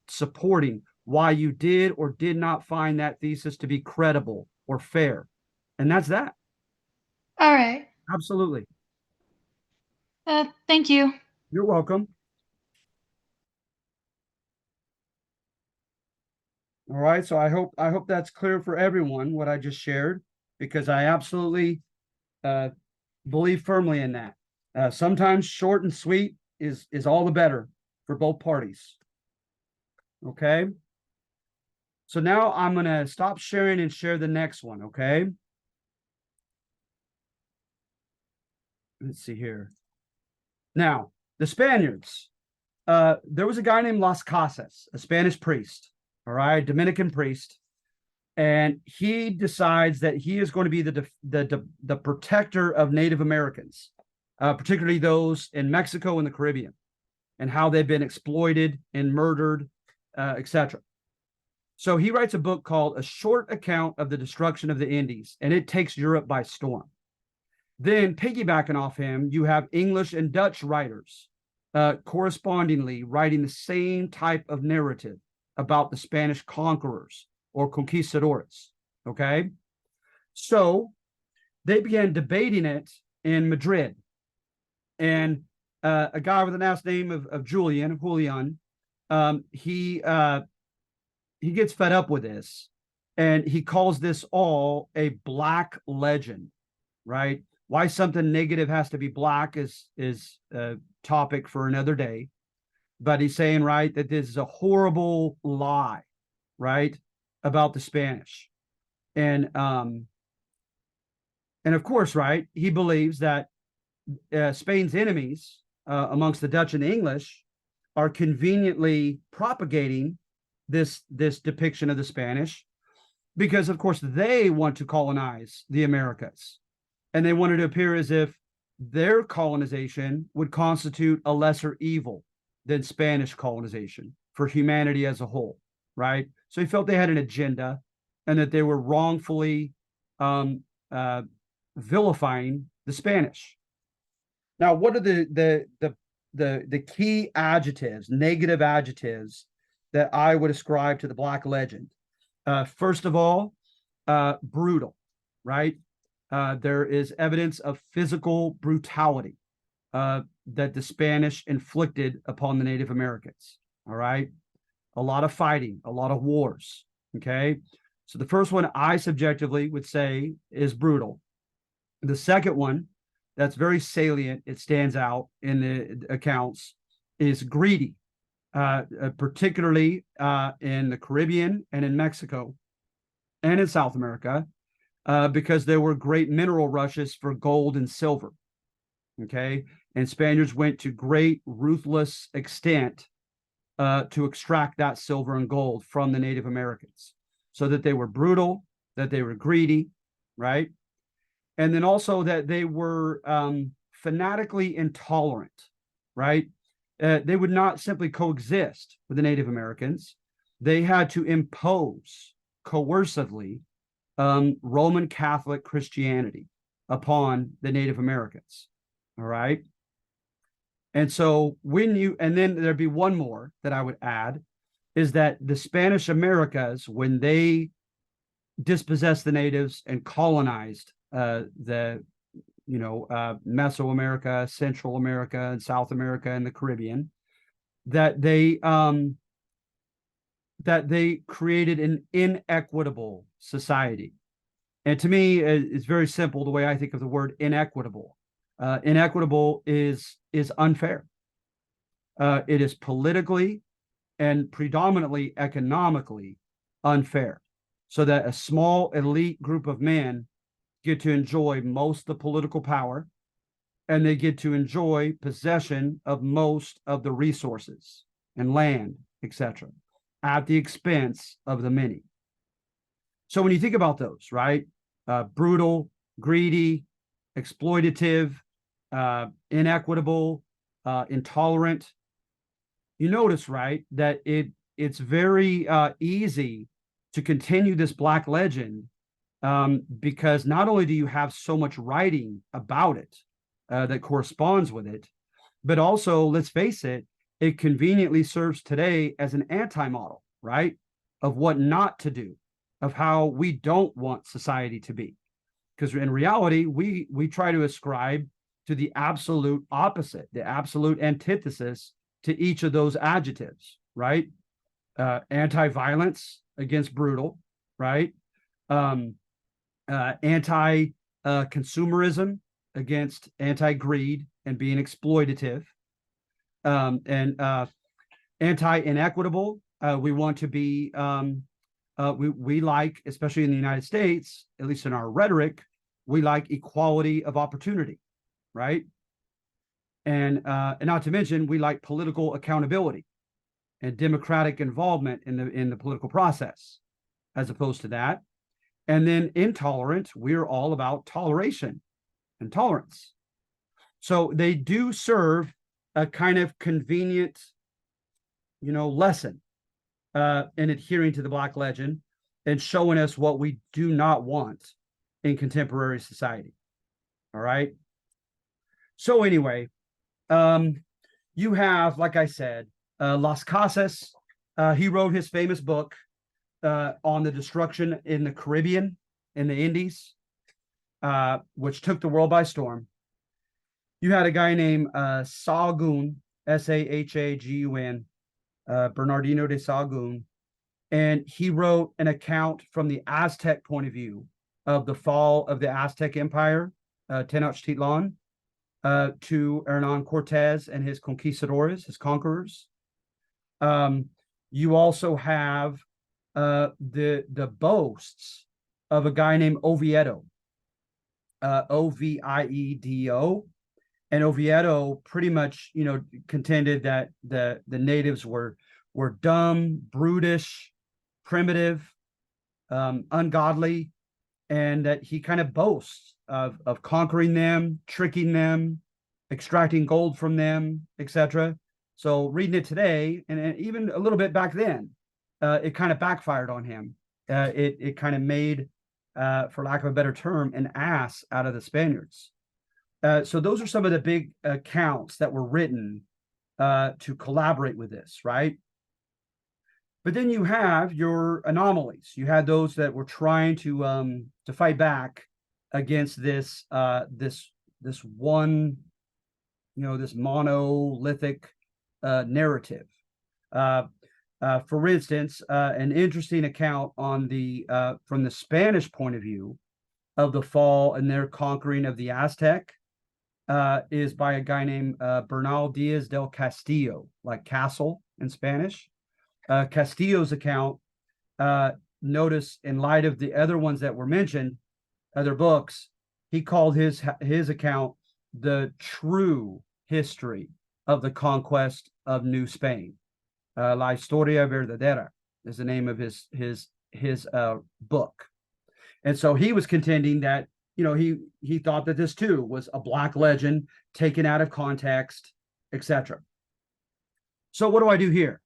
supporting why you did or did not find that thesis to be credible or fair. And that's that. All right. Absolutely. Thank you. You're welcome. All right. So I hope that's clear for everyone what I just shared, because I absolutely believe firmly in that. Sometimes short and sweet is all the better for both parties. Okay. So now I'm going to stop sharing and share the next one. Okay. Let's see here. Now, the Spaniards. There was a guy named Las Casas, a Spanish priest, all right, Dominican priest, and he decides that he is going to be the protector of Native Americans, particularly those in Mexico and the Caribbean, and how they've been exploited and murdered, etc. So he writes a book called A Short Account of the Destruction of the Indies, and it takes Europe by storm. Then, piggybacking off him, you have English and Dutch writers correspondingly writing the same type of narrative about the Spanish conquerors or conquistadores. Okay. So they began debating it in Madrid. And a guy with the last name of Julian, he gets fed up with this, and he calls this all a black legend, right? Why something negative has to be black is a topic for another day. But he's saying, right, that this is a horrible lie, right, about the Spanish. And of course, right, he believes that Spain's enemies amongst the Dutch and the English are conveniently propagating this depiction of the Spanish because, of course, they want to colonize the Americas, and they wanted to appear as if their colonization would constitute a lesser evil than Spanish colonization for humanity as a whole, right? So he felt they had an agenda and that they were wrongfully vilifying the Spanish. Now, what are the key adjectives, negative adjectives that I would ascribe to the Black Legend? First of all, brutal, right? There is evidence of physical brutality that the Spanish inflicted upon the Native Americans. All right. A lot of fighting, a lot of wars. Okay. So the first one I subjectively would say is brutal. The second one that's very salient, it stands out in the accounts, is greedy, particularly in the Caribbean and in Mexico and in South America, because there were great mineral rushes for gold and silver. Okay. And Spaniards went to great ruthless extent to extract that silver and gold from the Native Americans, so that they were brutal, that they were greedy, right? And then also that they were fanatically intolerant, right? They would not simply coexist with the Native Americans. They had to impose coercively Roman Catholic Christianity upon the Native Americans. All right. And so and then there'd be one more that I would add, is that the Spanish Americas, when they dispossessed the natives and colonized Mesoamerica, Central America, and South America, and the Caribbean, that they created an inequitable society. And to me, it's very simple the way I think of the word inequitable. Inequitable is unfair. It is politically and predominantly economically unfair, so that a small elite group of men get to enjoy most of the political power, and they get to enjoy possession of most of the resources and land, etc., at the expense of the many. So when you think about those, right, brutal, greedy, exploitative, inequitable, intolerant, you notice, right, that it's very easy to continue this Black legend, because not only do you have so much writing about it that corresponds with it, but also, let's face it, it conveniently serves today as an anti-model, right, of what not to do, of how we don't want society to be. Because in reality, we try to ascribe to the absolute opposite, the absolute antithesis to each of those adjectives, right? Anti-violence against brutal, right? Anti-consumerism against anti-greed and being exploitative, and anti-inequitable. We want to be, we like, especially in the United States, at least in our rhetoric, we like equality of opportunity, right? And not to mention, we like political accountability and democratic involvement in the political process, as opposed to that. And then intolerant, we're all about toleration and tolerance. So they do serve a kind of convenient, lesson in adhering to the Black legend and showing us what we do not want in contemporary society. All right. So anyway, you have, like I said, Las Casas. He wrote his famous book on the destruction in the Caribbean, in the Indies, which took the world by storm. You had a guy named Sahagún, Sahagun, Bernardino de Sahagún, and he wrote an account from the Aztec point of view of the fall of the Aztec Empire, Tenochtitlan, to Hernán Cortés and his conquistadores, his conquerors. You also have the boasts of a guy named Oviedo, Oviedo, and Oviedo pretty much, contended that the natives were dumb, brutish, primitive, ungodly, and that he kind of boasts of conquering them, tricking them, extracting gold from them, etc. So reading it today, and even a little bit back then, it kind of backfired on him. It kind of made, for lack of a better term, an ass out of the Spaniards. So those are some of the big accounts that were written to collaborate with this, right? But then you have your anomalies. You had those that were trying to fight back against this one, this monolithic narrative. For instance, an interesting account on from the Spanish point of view of the fall and their conquering of the Aztec is by a guy named Bernal Diaz del Castillo, like castle in Spanish. Castillo's account, notice in light of the other ones that were mentioned, other books, he called his account the true history of the conquest of New Spain. La Historia Verdadera is the name of his book. And so he was contending that, he thought that this too was a black legend taken out of context, etc. So what do I do here?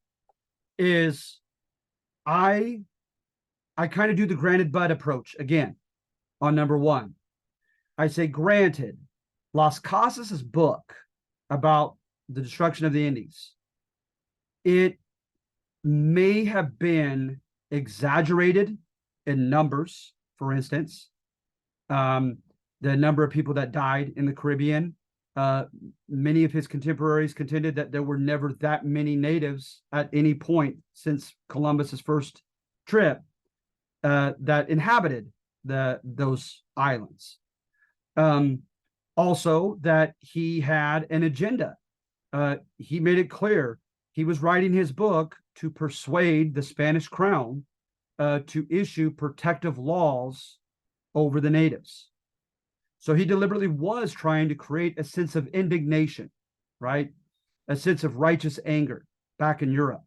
Is I kind of do the granted but approach again on number one. I say, granted, Las Casas' book about the destruction of the Indies, it may have been exaggerated in numbers. For instance, the number of people that died in the Caribbean. Many of his contemporaries contended that there were never that many natives at any point since Columbus's first trip that inhabited those islands. Also, that he had an agenda. He made it clear he was writing his book to persuade the Spanish crown to issue protective laws over the natives. So he deliberately was trying to create a sense of indignation, right? A sense of righteous anger back in Europe,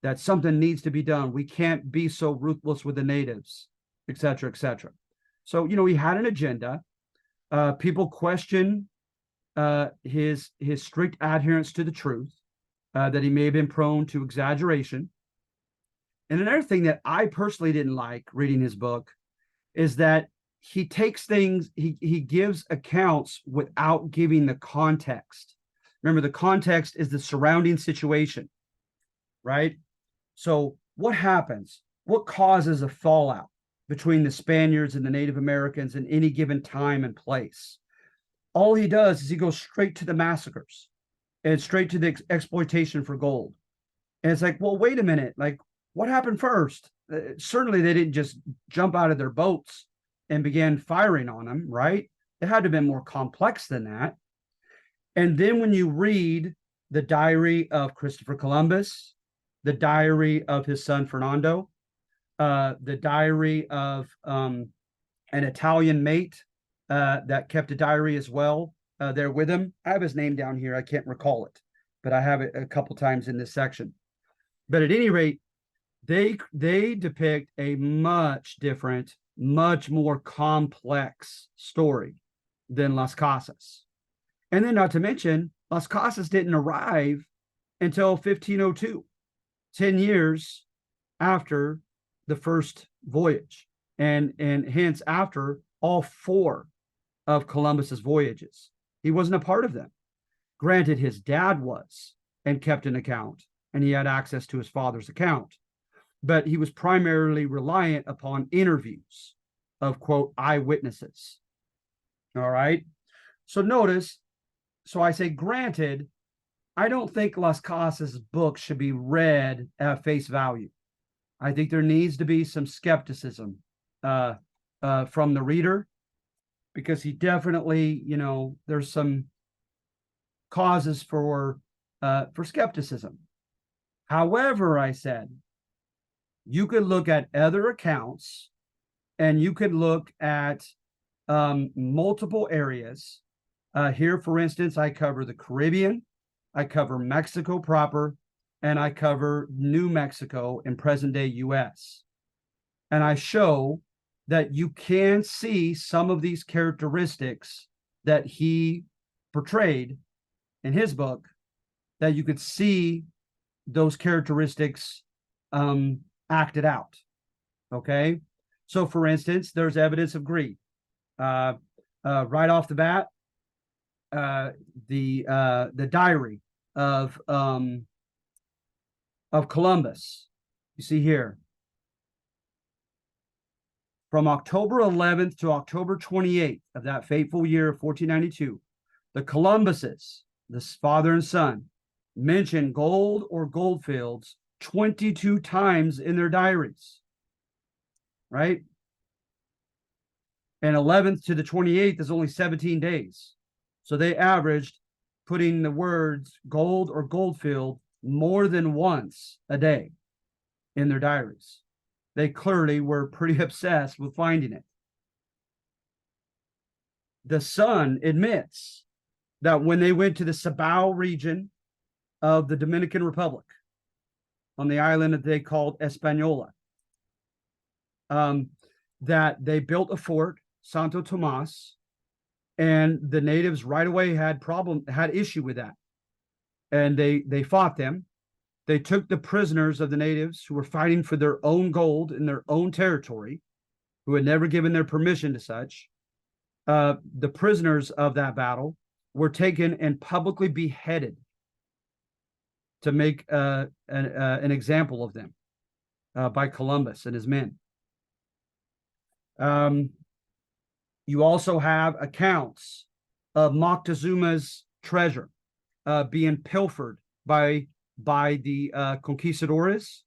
that something needs to be done. We can't be so ruthless with the natives, et cetera, et cetera. So, he had an agenda. People question his strict adherence to the truth, that he may have been prone to exaggeration. And another thing that I personally didn't like reading his book is that he takes things, he gives accounts without giving the context. Remember, the context is the surrounding situation, right? So what happens? What causes a fallout between the Spaniards and the Native Americans in any given time and place? All he does is he goes straight to the massacres and straight to the exploitation for gold. And it's like, well, wait a minute. Like, what happened first? Certainly they didn't just jump out of their boats and began firing on them, right? It had to have been more complex than that. And then when you read the diary of Christopher Columbus, the diary of his son Fernando, the diary of an Italian mate that kept a diary as well there with him. I have his name down here. I can't recall it, but I have it a couple times in this section. But at any rate, they depict a much different, much more complex story than Las Casas. And then not to mention, Las Casas didn't arrive until 1502, 10 years after the first voyage, and hence after all four of Columbus's voyages. He wasn't a part of them. Granted, his dad was and kept an account, and he had access to his father's account, but he was primarily reliant upon interviews of, quote, eyewitnesses. All right. So notice, so I say, granted, I don't think Las Casas' book should be read at face value. I think there needs to be some skepticism from the reader, because he definitely, there's some causes for skepticism. However, I said, you could look at other accounts and you could look at multiple areas Here, for instance, I cover the Caribbean, I cover Mexico proper, and I cover New Mexico in present day US. And I show that you can see some of these characteristics that he portrayed in his book, that you could see those characteristics acted out. Okay. So, for instance, there's evidence of greed. Right off the bat, the diary of Columbus. You see here, from October 11th to October 28th of that fateful year of 1492, the Columbuses, this father and son, mention gold or gold fields 22 times in their diaries. Right? And 11th to the 28th is only 17 days. So they averaged putting the words gold or goldfield more than once a day in their diaries. They clearly were pretty obsessed with finding it. The son admits that when they went to the Cibao region of the Dominican Republic, on the island that they called Española, that they built a fort, Santo Tomas, and the natives right away had issue with that, and they fought them. They took the prisoners of the natives who were fighting for their own gold in their own territory, who had never given their permission to such. The prisoners of that battle were taken and publicly beheaded to make an example of them by Columbus and his men. You also have accounts of Moctezuma's treasure being pilfered by the conquistadores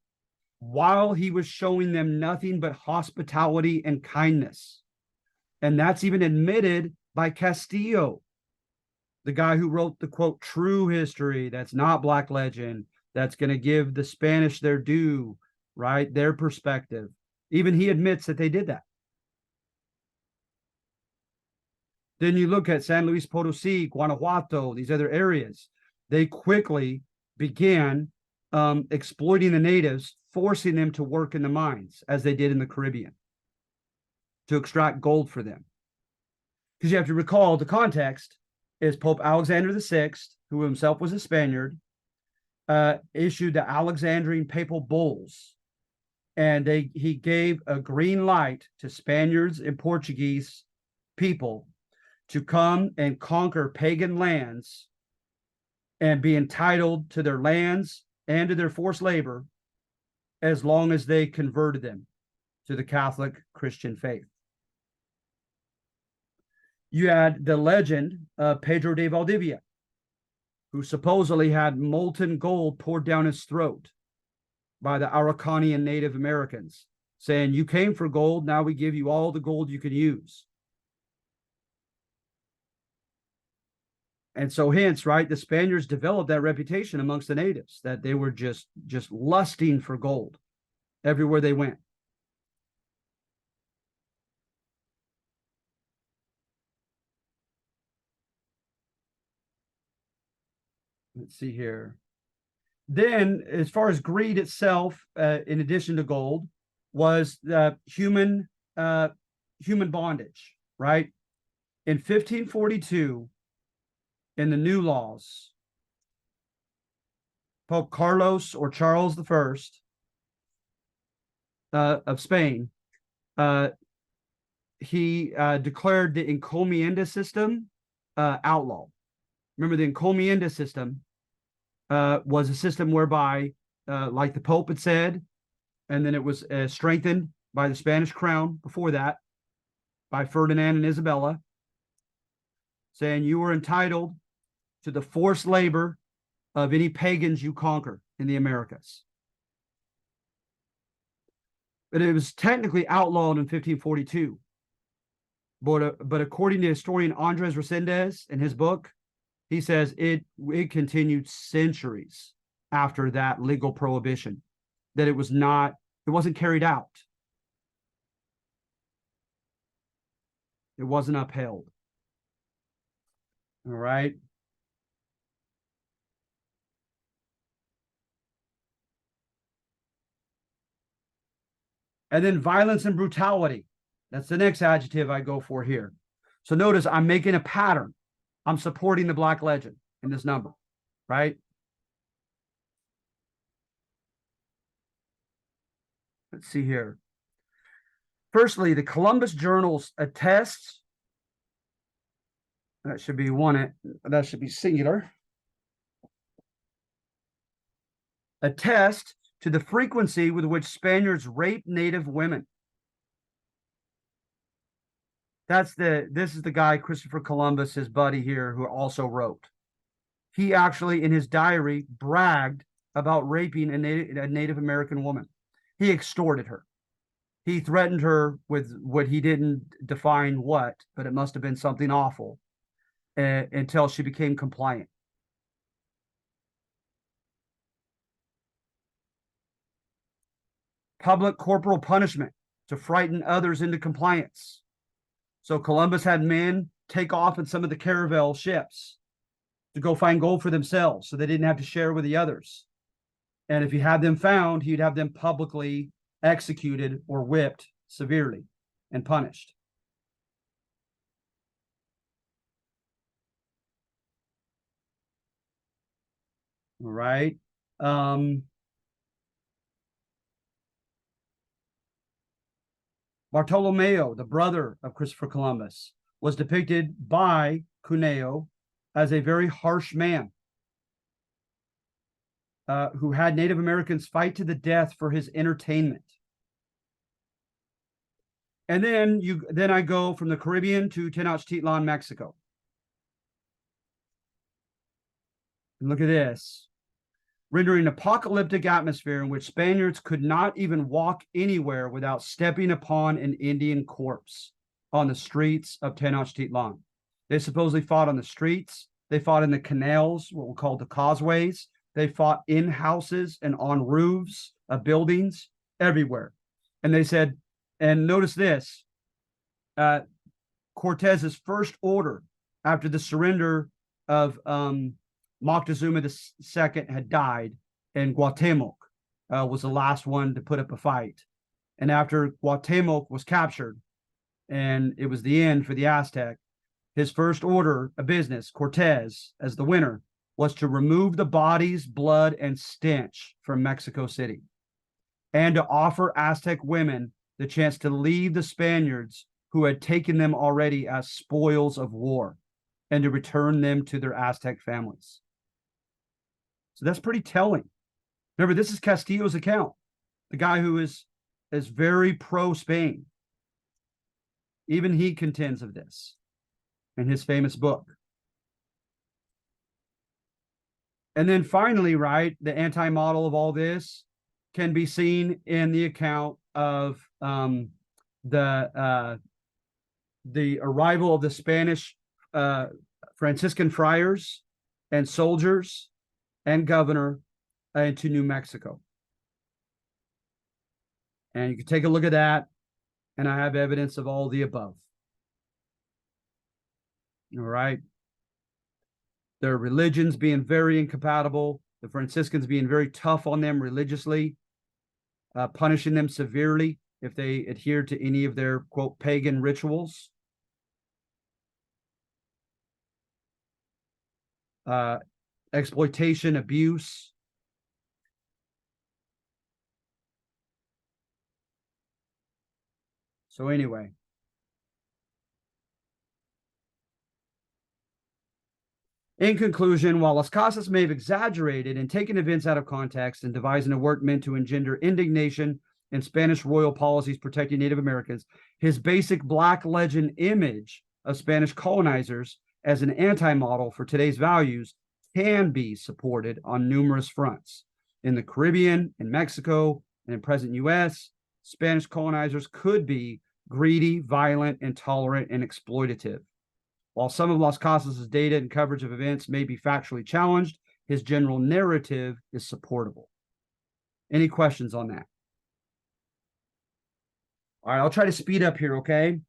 while he was showing them nothing but hospitality and kindness. And that's even admitted by Castillo, the guy who wrote the, quote, true history, that's not Black legend, that's going to give the Spanish their due, right, their perspective. Even he admits that they did that. Then you look at San Luis Potosi, Guanajuato, these other areas. They quickly began exploiting the natives, forcing them to work in the mines, as they did in the Caribbean, to extract gold for them. Because you have to recall the context is Pope Alexander VI, who himself was a Spaniard, issued the Alexandrine papal bulls, and he gave a green light to Spaniards and Portuguese people to come and conquer pagan lands and be entitled to their lands and to their forced labor as long as they converted them to the Catholic Christian faith. You had the legend of Pedro de Valdivia, who supposedly had molten gold poured down his throat by the Araucanian Native Americans, saying, you came for gold, now we give you all the gold you can use. And so hence, right, the Spaniards developed that reputation amongst the natives, that they were just lusting for gold everywhere they went. Let's see here. Then, as far as greed itself, in addition to gold, was human bondage, right? In 1542, in the new laws, Pope Carlos or Charles I of Spain, he declared the encomienda system outlawed. Remember, the encomienda system was a system whereby, like the Pope had said, and then it was strengthened by the Spanish crown before that, by Ferdinand and Isabella, saying you were entitled to the forced labor of any pagans you conquer in the Americas. But it was technically outlawed in 1542. But according to historian Andres Resendez in his book, he says it continued centuries after that legal prohibition, that it wasn't carried out. It wasn't upheld. All right. And then violence and brutality. That's the next adjective I go for here. So notice I'm making a pattern. I'm supporting the Black legend in this number, right? Let's see here. Firstly, the Columbus journals attest. That should be one. That should be singular. Attest to the frequency with which Spaniards raped native women. This is the guy, Christopher Columbus, his buddy here, who also wrote. He actually, in his diary, bragged about raping a Native American woman. He extorted her. He threatened her with what he didn't define what, but it must have been something awful until she became compliant. Public corporal punishment to frighten others into compliance. So Columbus had men take off in some of the caravel ships to go find gold for themselves so they didn't have to share with the others. And if he had them found, he'd have them publicly executed or whipped severely and punished. All right. Bartolomeo, the brother of Christopher Columbus, was depicted by Cuneo as a very harsh man who had Native Americans fight to the death for his entertainment. And then I go from the Caribbean to Tenochtitlan, Mexico. And look at this. Rendering an apocalyptic atmosphere in which Spaniards could not even walk anywhere without stepping upon an Indian corpse on the streets of Tenochtitlan. They supposedly fought on the streets. They fought in the canals, what we call the causeways. They fought in houses and on roofs of buildings everywhere. And they said, and notice this, Cortez's first order after the surrender of Moctezuma II had died, and Cuauhtemoc was the last one to put up a fight. And after Cuauhtemoc was captured, and it was the end for the Aztec, his first order of business, Cortez, as the winner, was to remove the bodies, blood, and stench from Mexico City, and to offer Aztec women the chance to leave the Spaniards who had taken them already as spoils of war, and to return them to their Aztec families. So that's pretty telling. Remember, this is Castillo's account, the guy who is very pro-Spain. Even he contends of this in his famous book. And then finally, right, the anti-model of all this can be seen in the account of the arrival of the Spanish Franciscan friars and soldiers and governor into New Mexico. And you can take a look at that, and I have evidence of all the above. All right. Their religions being very incompatible, the Franciscans being very tough on them religiously, punishing them severely if they adhere to any of their, quote, pagan rituals. Exploitation, abuse. So anyway. In conclusion, while Las Casas may have exaggerated and taken events out of context and devising a work meant to engender indignation in Spanish royal policies protecting Native Americans, his basic Black legend image of Spanish colonizers as an anti-model for today's values can be supported on numerous fronts. In the Caribbean, in Mexico, and in present U.S., Spanish colonizers could be greedy, violent, intolerant, and exploitative. While some of Las Casas' data and coverage of events may be factually challenged, his general narrative is supportable. Any questions on that? All right, I'll try to speed up here, okay?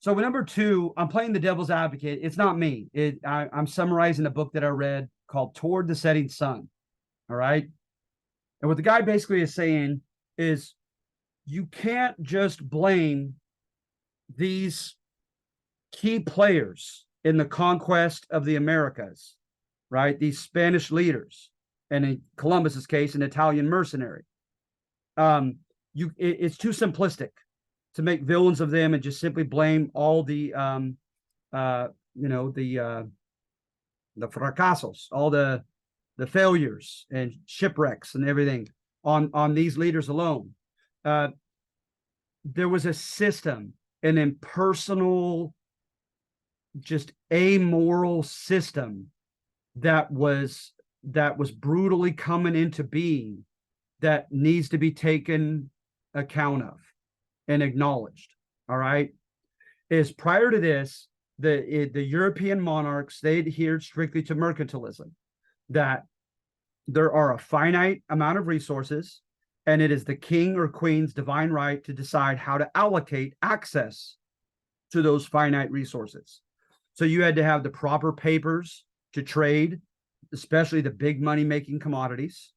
So number two, I'm playing the devil's advocate. It's not me. I'm summarizing a book that I read called Toward the Setting Sun. All right. And what the guy basically is saying is you can't just blame these key players in the conquest of the Americas, right? These Spanish leaders, and in Columbus's case, an Italian mercenary. It's too simplistic to make villains of them and just simply blame all the fracasos, all the failures and shipwrecks and everything on these leaders alone. There was a system, an impersonal, just amoral system that was brutally coming into being that needs to be taken account of and acknowledged. All right. Is prior to this, the European monarchs, they adhered strictly to mercantilism, that there are a finite amount of resources, and it is the king or queen's divine right to decide how to allocate access to those finite resources. So you had to have the proper papers to trade, especially the big money-making commodities.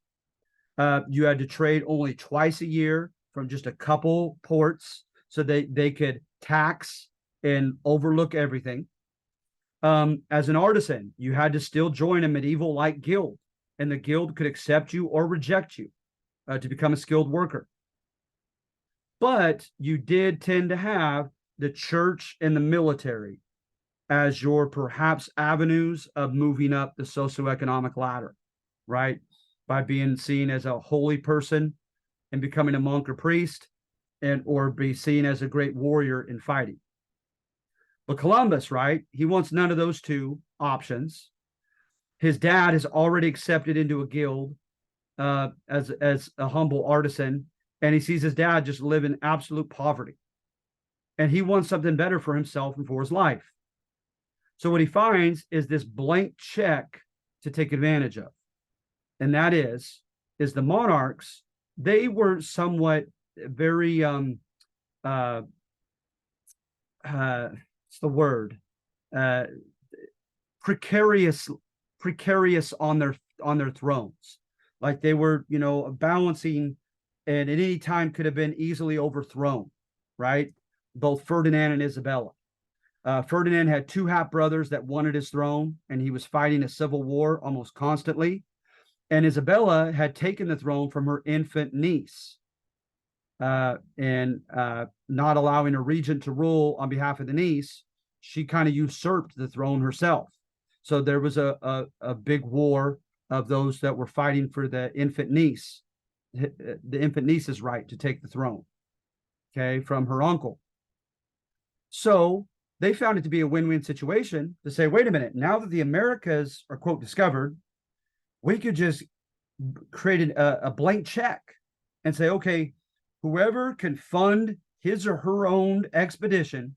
You had to trade only twice a year from just a couple ports so they could tax and overlook everything. As an artisan, you had to still join a medieval-like guild, and the guild could accept you or reject you to become a skilled worker. But you did tend to have the church and the military as your perhaps avenues of moving up the socioeconomic ladder, right? By being seen as a holy person and becoming a monk or priest, and or be seen as a great warrior in fighting. But Columbus, right? He wants none of those two options. His dad is already accepted into a guild as a humble artisan, and he sees his dad just live in absolute poverty. And he wants something better for himself and for his life. So what he finds is this blank check to take advantage of. And that is the monarchs, they were somewhat very what's the word? Precarious on their thrones. Like they were, balancing, and at any time could have been easily overthrown, right? Both Ferdinand and Isabella. Ferdinand had two half brothers that wanted his throne, and he was fighting a civil war almost constantly. And Isabella had taken the throne from her infant niece, and not allowing a regent to rule on behalf of the niece. She kind of usurped the throne herself. So there was a big war of those that were fighting for the infant niece's right to take the throne, okay, from her uncle. So they found it to be a win-win situation to say, wait a minute, now that the Americas are, quote, discovered, we could just create a blank check and say, okay, whoever can fund his or her own expedition,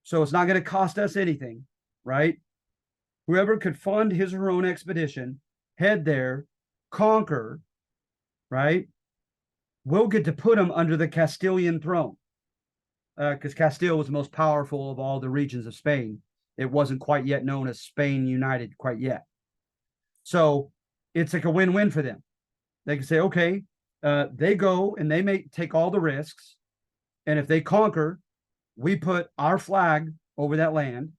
so it's not going to cost us anything, right? Whoever could fund his or her own expedition, head there, conquer, right? We'll get to put them under the Castilian throne, because Castile was the most powerful of all the regions of Spain. It wasn't quite yet known as Spain United quite yet. So it's like a win-win for them. They can say, okay, they go and they may take all the risks. And if they conquer, we put our flag over that land.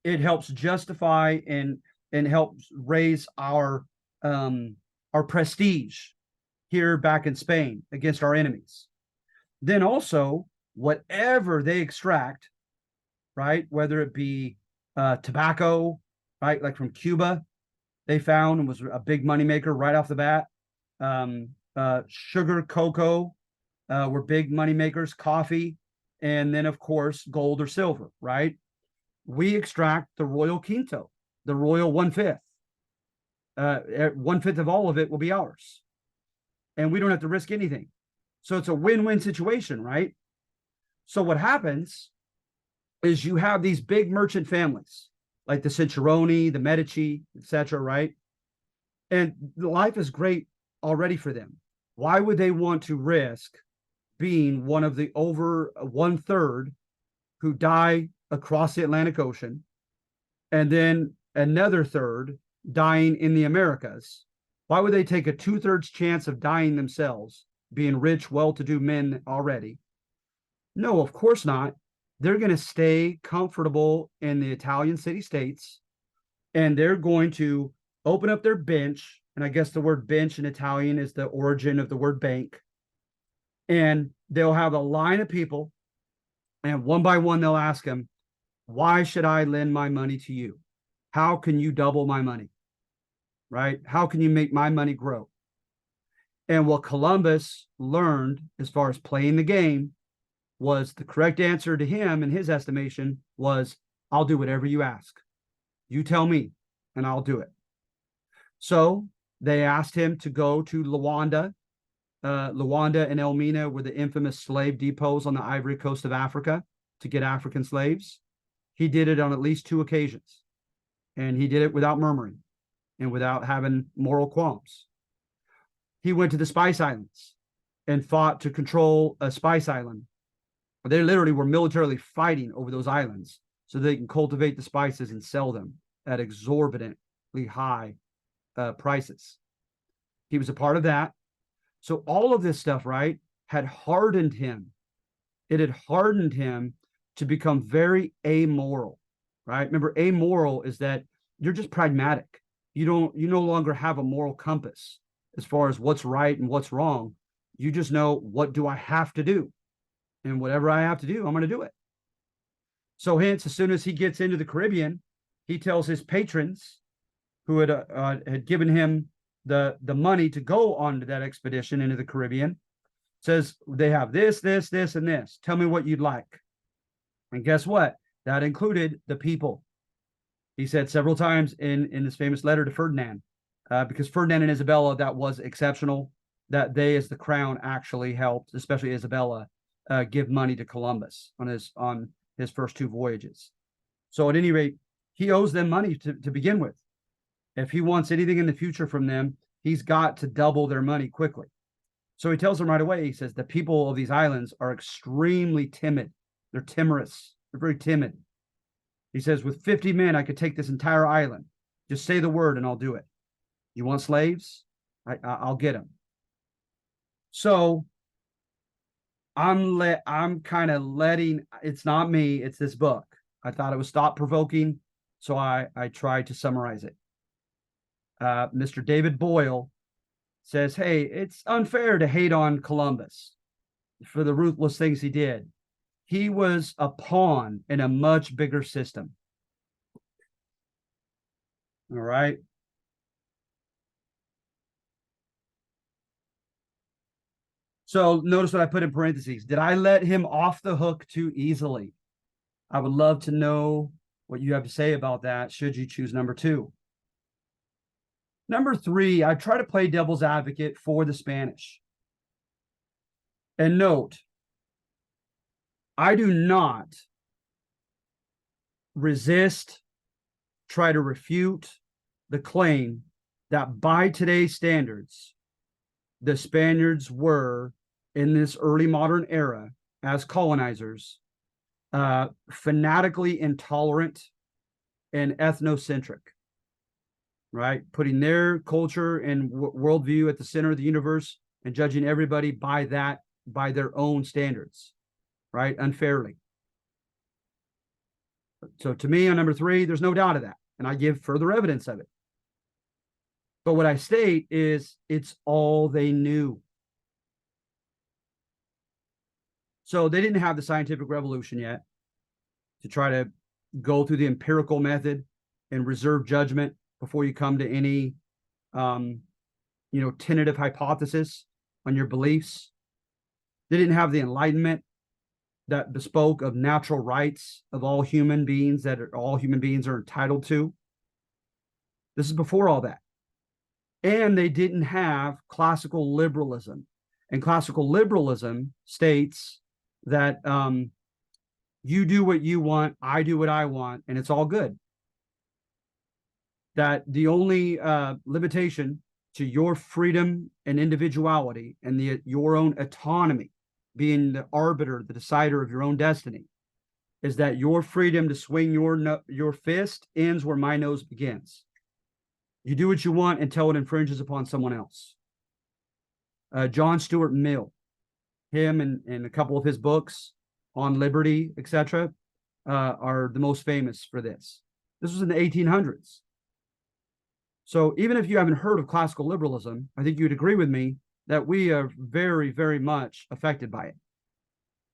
It helps justify and helps raise our prestige here back in Spain against our enemies. Then also, whatever they extract, right, whether it be tobacco, right, like from Cuba, they found and was a big moneymaker right off the bat. Sugar, cocoa were big moneymakers, coffee, and then, of course, gold or silver, right? We extract the Royal Quinto, the Royal 1/5. 1/5 of all of it will be ours. And we don't have to risk anything. So it's a win-win situation, right? So what happens is you have these big merchant families, like the Ciceroni, the Medici, etc., right? And life is great already for them. Why would they want to risk being one of the over 1/3 who die across the Atlantic Ocean, and then another third dying in the Americas, why would they take a 2/3 chance of dying themselves, being rich, well-to-do men already? No, of course not. They're going to stay comfortable in the Italian city-states, and they're going to open up their bench. And I guess the word bench in Italian is the origin of the word bank. And they'll have a line of people, and one by one, they'll ask them, why should I lend my money to you? How can you double my money? Right? How can you make my money grow? And what Columbus learned as far as playing the game was the correct answer to him, in his estimation, was, I'll do whatever you ask. You tell me, and I'll do it. So they asked him to go to Luanda. Luanda and Elmina were the infamous slave depots on the Ivory Coast of Africa to get African slaves. He did it on at least 2 occasions, and he did it without murmuring and without having moral qualms. He went to the Spice Islands and fought to control a Spice Island. They literally were militarily fighting over those islands so they can cultivate the spices and sell them at exorbitantly high prices. He was a part of that. So all of this stuff, right, had hardened him. It had hardened him to become very amoral, right? Remember, amoral is that you're just pragmatic. You no longer have a moral compass as far as what's right and what's wrong. You just know, what do I have to do? And whatever I have to do, I'm going to do it. So hence, as soon as he gets into the Caribbean, he tells his patrons who had given him the money to go on to that expedition into the Caribbean, says, they have this, this, this, and this. Tell me what you'd like. And guess what? That included the people. He said several times in this famous letter to Ferdinand, because Ferdinand and Isabella, that was exceptional, that they, as the crown, actually helped, especially Isabella, give money to Columbus on his first 2 voyages. So at any rate, he owes them money to begin with. If he wants anything in the future from them, he's got to double their money quickly. So he tells them right away, he says, the people of these islands are extremely timid. They're timorous. They're very timid. He says, with 50 men, I could take this entire island. Just say the word and I'll do it. You want slaves? I'll get them. So I'm kind of letting, it's not me, it's this book. I thought it was thought-provoking, so I tried to summarize it. Mr. David Boyle says, hey, it's unfair to hate on Columbus for the ruthless things he did. He was a pawn in a much bigger system. All right. So notice what I put in parentheses. Did I let him off the hook too easily? I would love to know what you have to say about that, should you choose number 2. Number 3, I try to play devil's advocate for the Spanish. And note, I do not resist, try to refute the claim that by today's standards, the Spaniards were, in this early modern era, as colonizers, fanatically intolerant and ethnocentric, right? Putting their culture and worldview at the center of the universe and judging everybody by their own standards, right? Unfairly. So to me, on number 3, there's no doubt of that. And I give further evidence of it. But what I state is it's all they knew. So they didn't have the scientific revolution yet to try to go through the empirical method and reserve judgment before you come to any, tentative hypothesis on your beliefs. They didn't have the Enlightenment that bespoke of natural rights of all human beings that all human beings are entitled to. This is before all that. And they didn't have classical liberalism. And classical liberalism states that you do what you want, I do what I want, and it's all good. That the only limitation to your freedom and individuality and your own autonomy, being the arbiter, the decider of your own destiny, is that your freedom to swing your fist ends where my nose begins. You do what you want until it infringes upon someone else. John Stuart Mill, him and a couple of his books on liberty, etc., are the most famous for this. This was in the 1800s. So even if you haven't heard of classical liberalism, I think you'd agree with me that we are very, very much affected by it.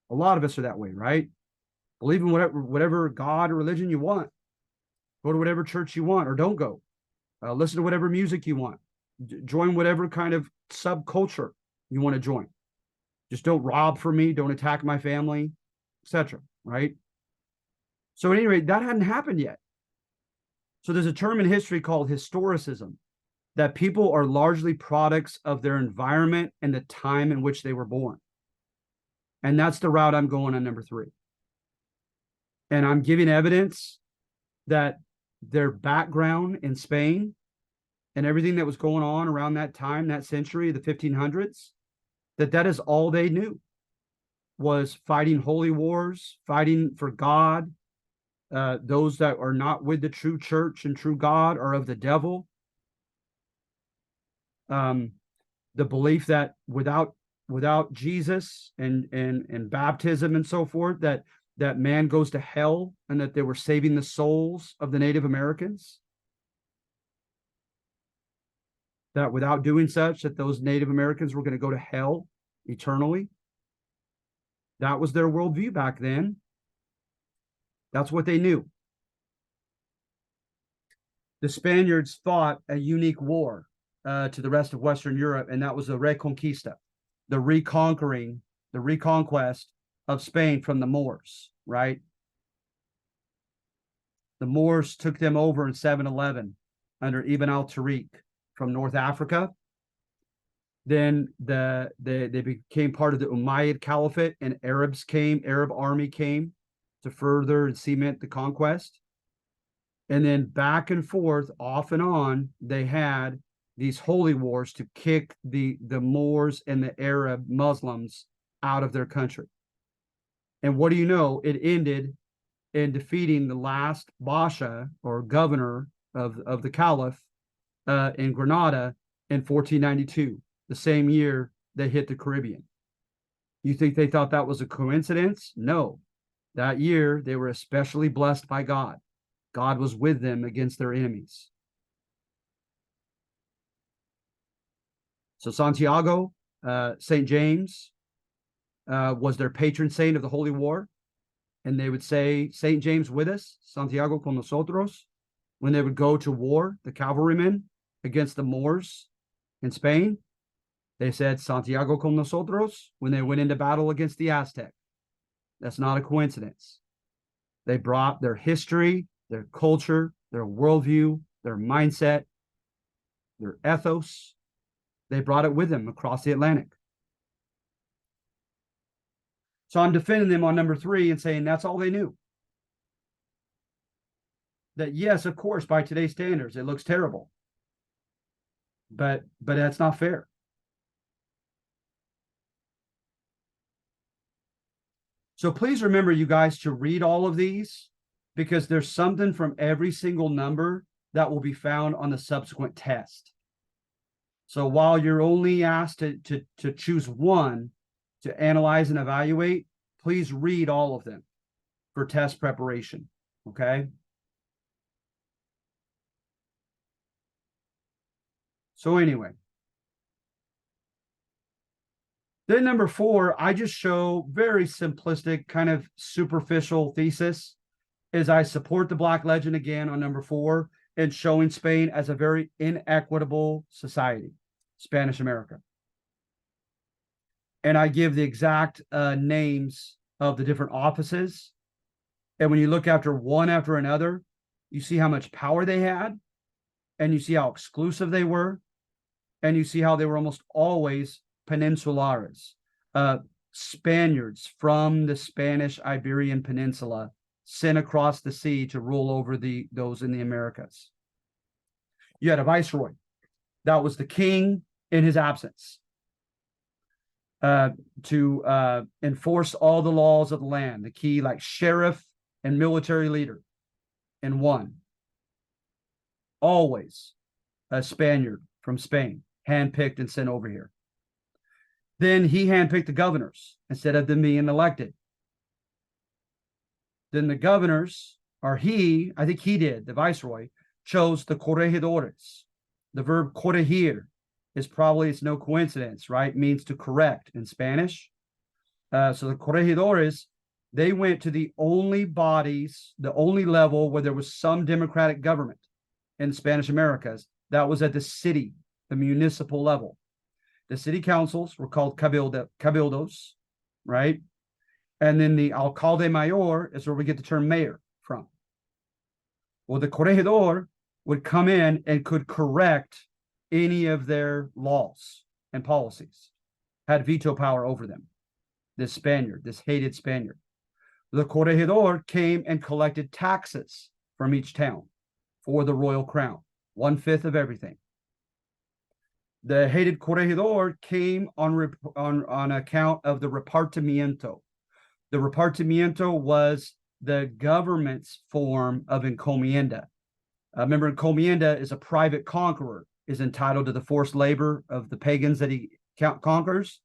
A lot of us are that way, right? Believe in whatever God or religion you want. Go to whatever church you want, or don't go. Listen to whatever music you want. Join whatever kind of subculture you want to join. Just don't rob for me. Don't attack my family, etc. Right? So at any rate, that hadn't happened yet. So there's a term in history called historicism, that people are largely products of their environment and the time in which they were born. And that's the route I'm going on number 3. And I'm giving evidence that their background in Spain and everything that was going on around that time, that century, the 1500s, that is all they knew, was fighting holy wars, fighting for God. Those that are not with the true church and true God are of the devil. The belief that without Jesus and baptism and so forth, that man goes to hell, and that they were saving the souls of the Native Americans. That without doing such, that those Native Americans were going to go to hell eternally. That was their worldview back then. That's what they knew. The Spaniards fought a unique war to the rest of Western Europe, and that was the Reconquista, the reconquest of Spain from the Moors, right? The Moors took them over in 711 under Ibn al-Tariq from North Africa. Then they became part of the Umayyad Caliphate, and Arab army came to further and cement the conquest. And then back and forth, off and on, they had these holy wars to kick the Moors and the Arab Muslims out of their country. And what do you know? It ended in defeating the last Basha, or governor of the Caliph in Granada in 1492, the same year they hit the Caribbean. You think they thought that was a coincidence? No. That year, they were especially blessed by God. God was with them against their enemies. So Santiago, St. James, was their patron saint of the Holy War. And they would say, St. James with us, Santiago con nosotros, when they would go to war, the cavalrymen against the Moors in Spain. They said, Santiago con nosotros, when they went into battle against the Aztec. That's not a coincidence. They brought their history, their culture, their worldview, their mindset, their ethos. They brought it with them across the Atlantic. So I'm defending them on number 3 and saying that's all they knew. That, yes, of course, by today's standards, it looks terrible. But that's not fair. So please remember, you guys, to read all of these, because there's something from every single number that will be found on the subsequent test. So while you're only asked to choose one to analyze and evaluate, please read all of them for test preparation, okay? So anyway, then number 4, I just show very simplistic, kind of superficial thesis, is I support the Black Legend again on number 4, and showing Spain as a very inequitable society, Spanish America. And I give the exact names of the different offices. And when you look one after another, you see how much power they had, and you see how exclusive they were, and you see how they were almost always peninsulares, Spaniards from the Spanish Iberian Peninsula sent across the sea to rule over those in the Americas. You had a viceroy. That was the king in his absence, to enforce all the laws of the land. The key, like sheriff and military leader in one. Always a Spaniard from Spain, handpicked and sent over here. Then he handpicked the governors instead of them being elected. Then the governors, or I think he did, the viceroy, chose the corregidores. The verb corregir it's no coincidence, right? It means to correct in Spanish. So the corregidores, they went to the only bodies, the only level where there was some democratic government in Spanish Americas. That was at the city, the municipal level. The city councils were called cabildos, right? And then the alcalde mayor is where we get the term mayor from. Well, the corregidor would come in and could correct any of their laws and policies, had veto power over them. This Spaniard, this hated Spaniard. The corregidor came and collected taxes from each town for the royal crown, 1/5 of everything. The hated corregidor came on account of the repartimiento. The repartimiento was the government's form of encomienda. Remember, encomienda is a private conqueror, is entitled to the forced labor of the pagans that he conquers.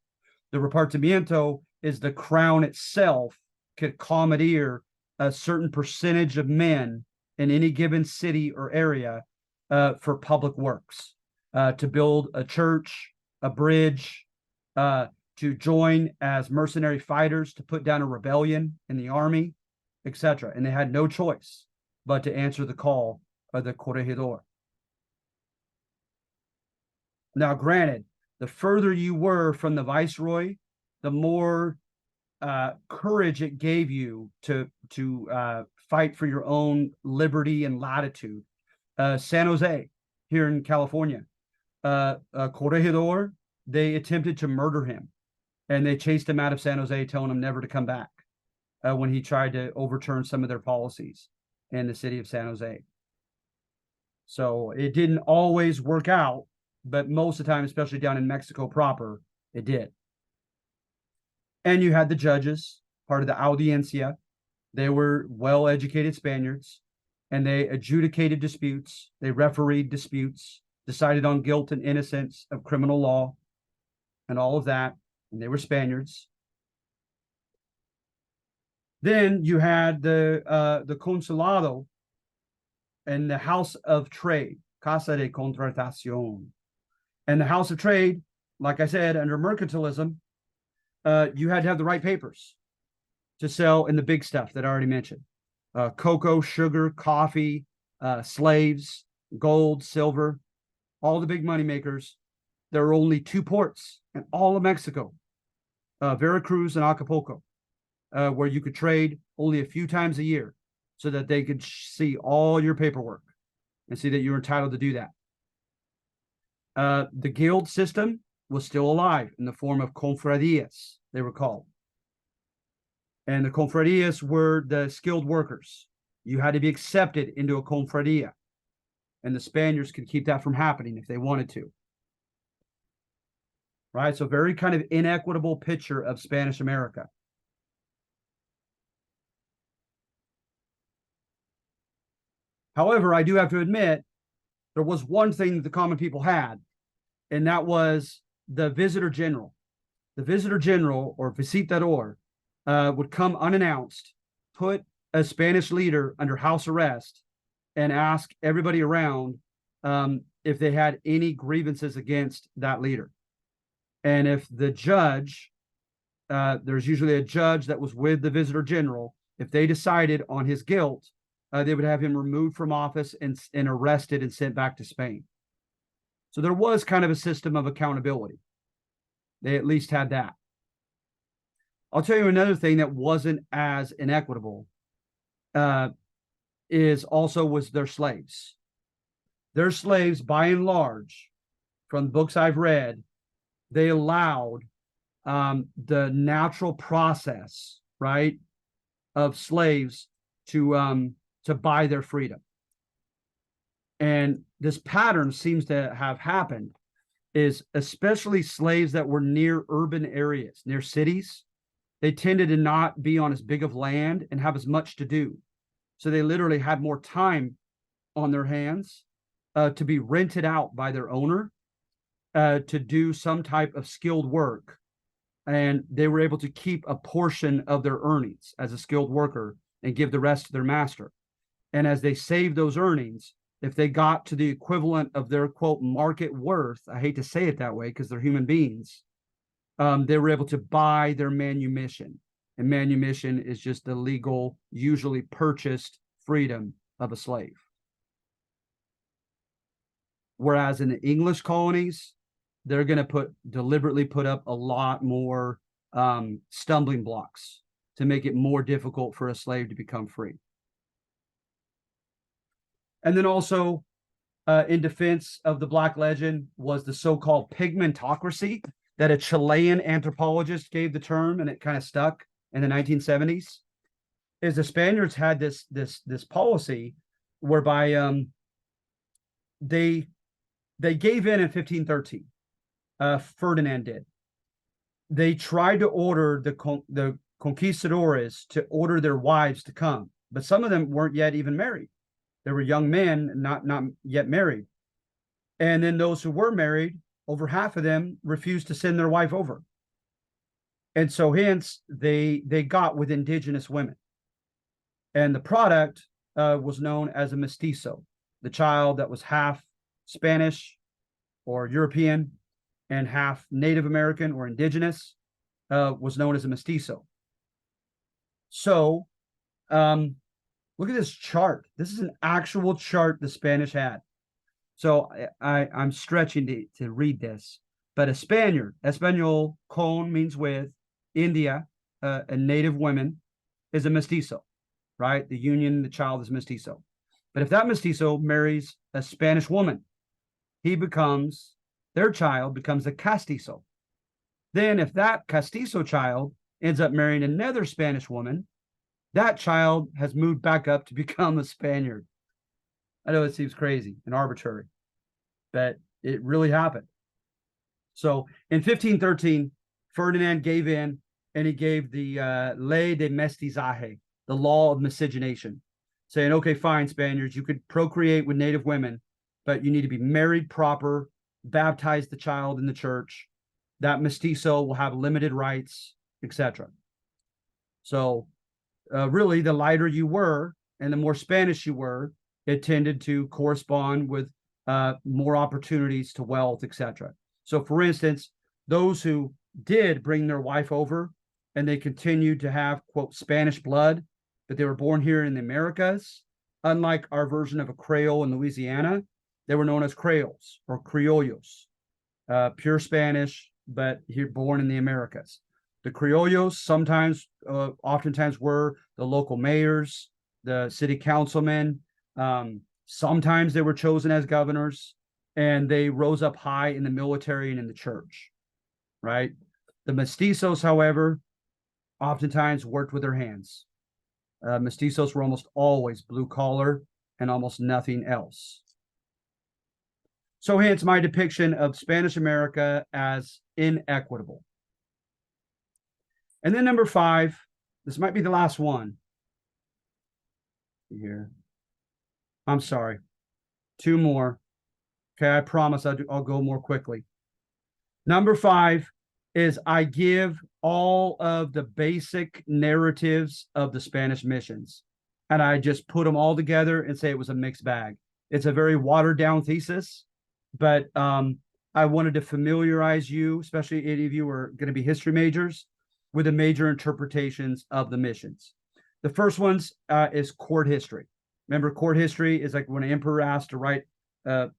The repartimiento is the crown itself could commandeer a certain percentage of men in any given city or area for public works, to build a church, a bridge, to join as mercenary fighters, to put down a rebellion in the army, etc. And they had no choice but to answer the call of the corregidor. Now, granted, the further you were from the viceroy, the more courage it gave you to fight for your own liberty and latitude. San Jose, here in California, corregidor, they attempted to murder him, and they chased him out of San Jose, telling him never to come back when he tried to overturn some of their policies in the city of San Jose. So it didn't always work out, but most of the time, especially down in Mexico proper, it did. And you had the judges, part of the audiencia. They were well-educated Spaniards, and they adjudicated disputes. They refereed disputes, decided on guilt and innocence of criminal law, and all of that. And they were Spaniards. Then you had the consulado and the House of Trade, Casa de Contratación. And the House of Trade, like I said, under mercantilism, you had to have the right papers to sell in the big stuff that I already mentioned. Cocoa, sugar, coffee, slaves, gold, silver, all the big money makers. There are only 2 ports in all of Mexico, Veracruz and Acapulco, where you could trade only a few times a year so that they could see all your paperwork and see that you're entitled to do that. The guild system was still alive in the form of confradias, they were called. And the confradias were the skilled workers. You had to be accepted into a confradia, and the Spaniards could keep that from happening if they wanted to. Right? So very kind of inequitable picture of Spanish America. However, I do have to admit, there was one thing that the common people had, and that was the visitor general. The visitor general, or visitador, would come unannounced, put a Spanish leader under house arrest, and ask everybody around if they had any grievances against that leader. And if the judge, there's usually a judge that was with the visitor general, if they decided on his guilt, they would have him removed from office and arrested and sent back to Spain. So there was kind of a system of accountability. They at least had that. I'll tell you another thing that wasn't as inequitable was their slaves. Their slaves, by and large, from the books I've read, they allowed the natural process, right, of slaves to buy their freedom. And this pattern seems to have happened is especially slaves that were near urban areas, near cities. They tended to not be on as big of land and have as much to do. So they literally had more time on their hands to be rented out by their owner to do some type of skilled work. And they were able to keep a portion of their earnings as a skilled worker and give the rest to their master. And as they saved those earnings, if they got to the equivalent of their quote market worth, I hate to say it that way because they're human beings, they were able to buy their manumission. And manumission is just the legal, usually purchased freedom of a slave. Whereas in the English colonies, they're going to deliberately put up a lot more stumbling blocks to make it more difficult for a slave to become free. And then also in defense of the Black legend was the so-called pigmentocracy that a Chilean anthropologist gave the term, and it kind of stuck in the 1970s. Is the Spaniards had this policy whereby they gave in 1513. Ferdinand did. They tried to order the conquistadores to order their wives to come, but some of them weren't yet even married. They were young men, not yet married. And then those who were married, over half of them refused to send their wife over. And so hence they got with indigenous women. And the product was known as a mestizo, the child that was half Spanish or European and half Native American or indigenous was known as a mestizo. So look at this chart. This is an actual chart the Spanish had. So I'm stretching to read this. But a Spaniard, Espanol, con means with, India, a native woman, is a mestizo, right? The union, the child is mestizo. But if that mestizo marries a Spanish woman, their child becomes a castizo. Then if that castizo child ends up marrying another Spanish woman, that child has moved back up to become a Spaniard. I know it seems crazy and arbitrary, but it really happened. So in 1513, Ferdinand gave in and he gave the Ley de Mestizaje, the law of miscegenation, saying, okay, fine, Spaniards, you could procreate with native women, but you need to be married proper, baptize the child in the church. That mestizo will have limited rights, etc. So really, the lighter you were and the more Spanish you were, it tended to correspond with more opportunities to wealth, etc. So, for instance, those who did bring their wife over and they continued to have, quote, Spanish blood, but they were born here in the Americas, unlike our version of a Creole in Louisiana, they were known as Creoles or Criollos, pure Spanish, but here born in the Americas. The Criollos oftentimes were the local mayors, the city councilmen. Sometimes they were chosen as governors, and they rose up high in the military and in the church, right? The mestizos, however, oftentimes worked with their hands. Mestizos were almost always blue collar and almost nothing else. So hence my depiction of Spanish America as inequitable. And then number 5, this might be the last one. Here. I'm sorry. 2 more. Okay, I promise I'll go more quickly. Number 5 is I give all of the basic narratives of the Spanish missions. And I just put them all together and say it was a mixed bag. It's a very watered down thesis, but I wanted to familiarize you, especially any of you who are going to be history majors, with the major interpretations of the missions. The first one's is court history. Remember, court history is like when an emperor asked to write a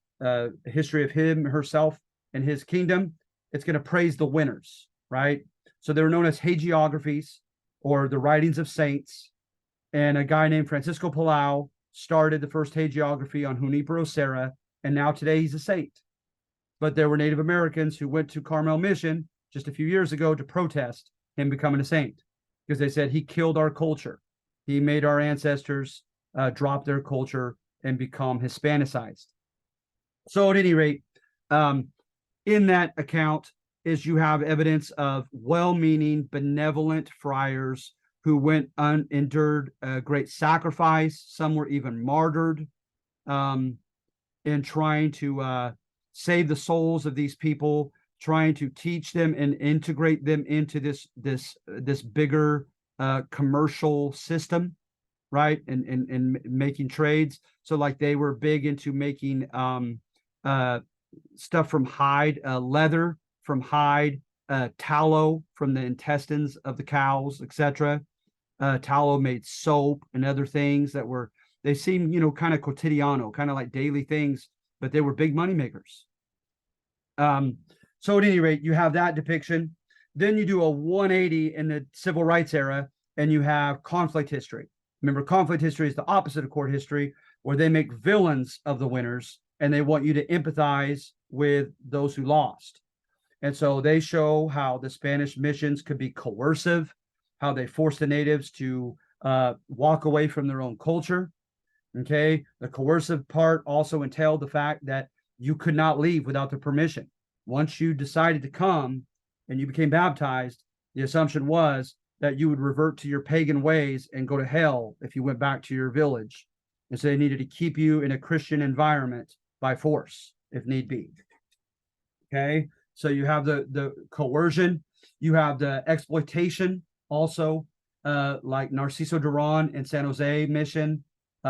history of him, herself, and his kingdom. It's going to praise the winners, right? So they were known as hagiographies or the writings of saints. And a guy named Francisco Palau started the first hagiography on Junipero Serra, and now today he's a saint. But there were Native Americans who went to Carmel Mission just a few years ago to protest him becoming a saint because they said he killed our culture. He made our ancestors drop their culture and become Hispanicized. So at any rate, in that account is you have evidence of well-meaning, benevolent friars who endured a great sacrifice. Some were even martyred in trying to save the souls of these people, trying to teach them and integrate them into this bigger commercial system, right? And making trades. So like they were big into making stuff from hide, leather from hide, tallow from the intestines of the cows, etc. Tallow made soap and other things that were, they seem, kind of quotidiano, kind of like daily things, but they were big money makers. So at any rate, you have that depiction. Then you do a 180 in the civil rights era, and you have conflict history. Remember, conflict history is the opposite of court history, where they make villains of the winners and they want you to empathize with those who lost. And so they show how the Spanish missions could be coercive, how they forced the natives to walk away from their own culture. Okay. The coercive part also entailed the fact that you could not leave without the permission. Once you decided to come and you became baptized, the assumption was that you would revert to your pagan ways and go to hell if you went back to your village. And so they needed to keep you in a Christian environment by force, if need be. Okay. So you have the coercion, you have the exploitation also, like Narciso Duran in San Jose mission.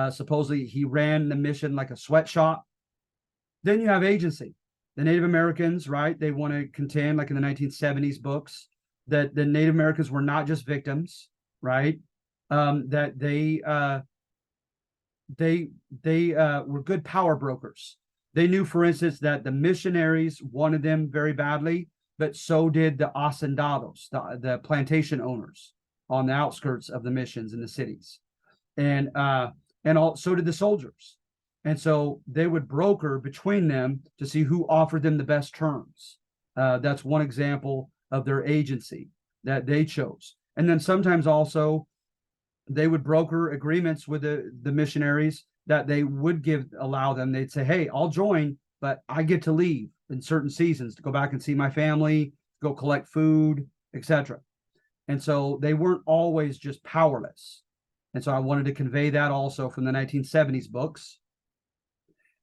Supposedly he ran the mission like a sweatshop. Then you have agency. The Native Americans, right? They want to contend, like in the 1970s books, that the Native Americans were not just victims, right? That they were good power brokers. They knew, for instance, that the missionaries wanted them very badly, but so did the hacendados, the plantation owners on the outskirts of the missions in the cities, and so did the soldiers. And so they would broker between them to see who offered them the best terms. That's one example of their agency that they chose. And then sometimes also they would broker agreements with the missionaries that they would allow them. They'd say, hey, I'll join, but I get to leave in certain seasons to go back and see my family, go collect food, etc. And so they weren't always just powerless. And so I wanted to convey that also from the 1970s books.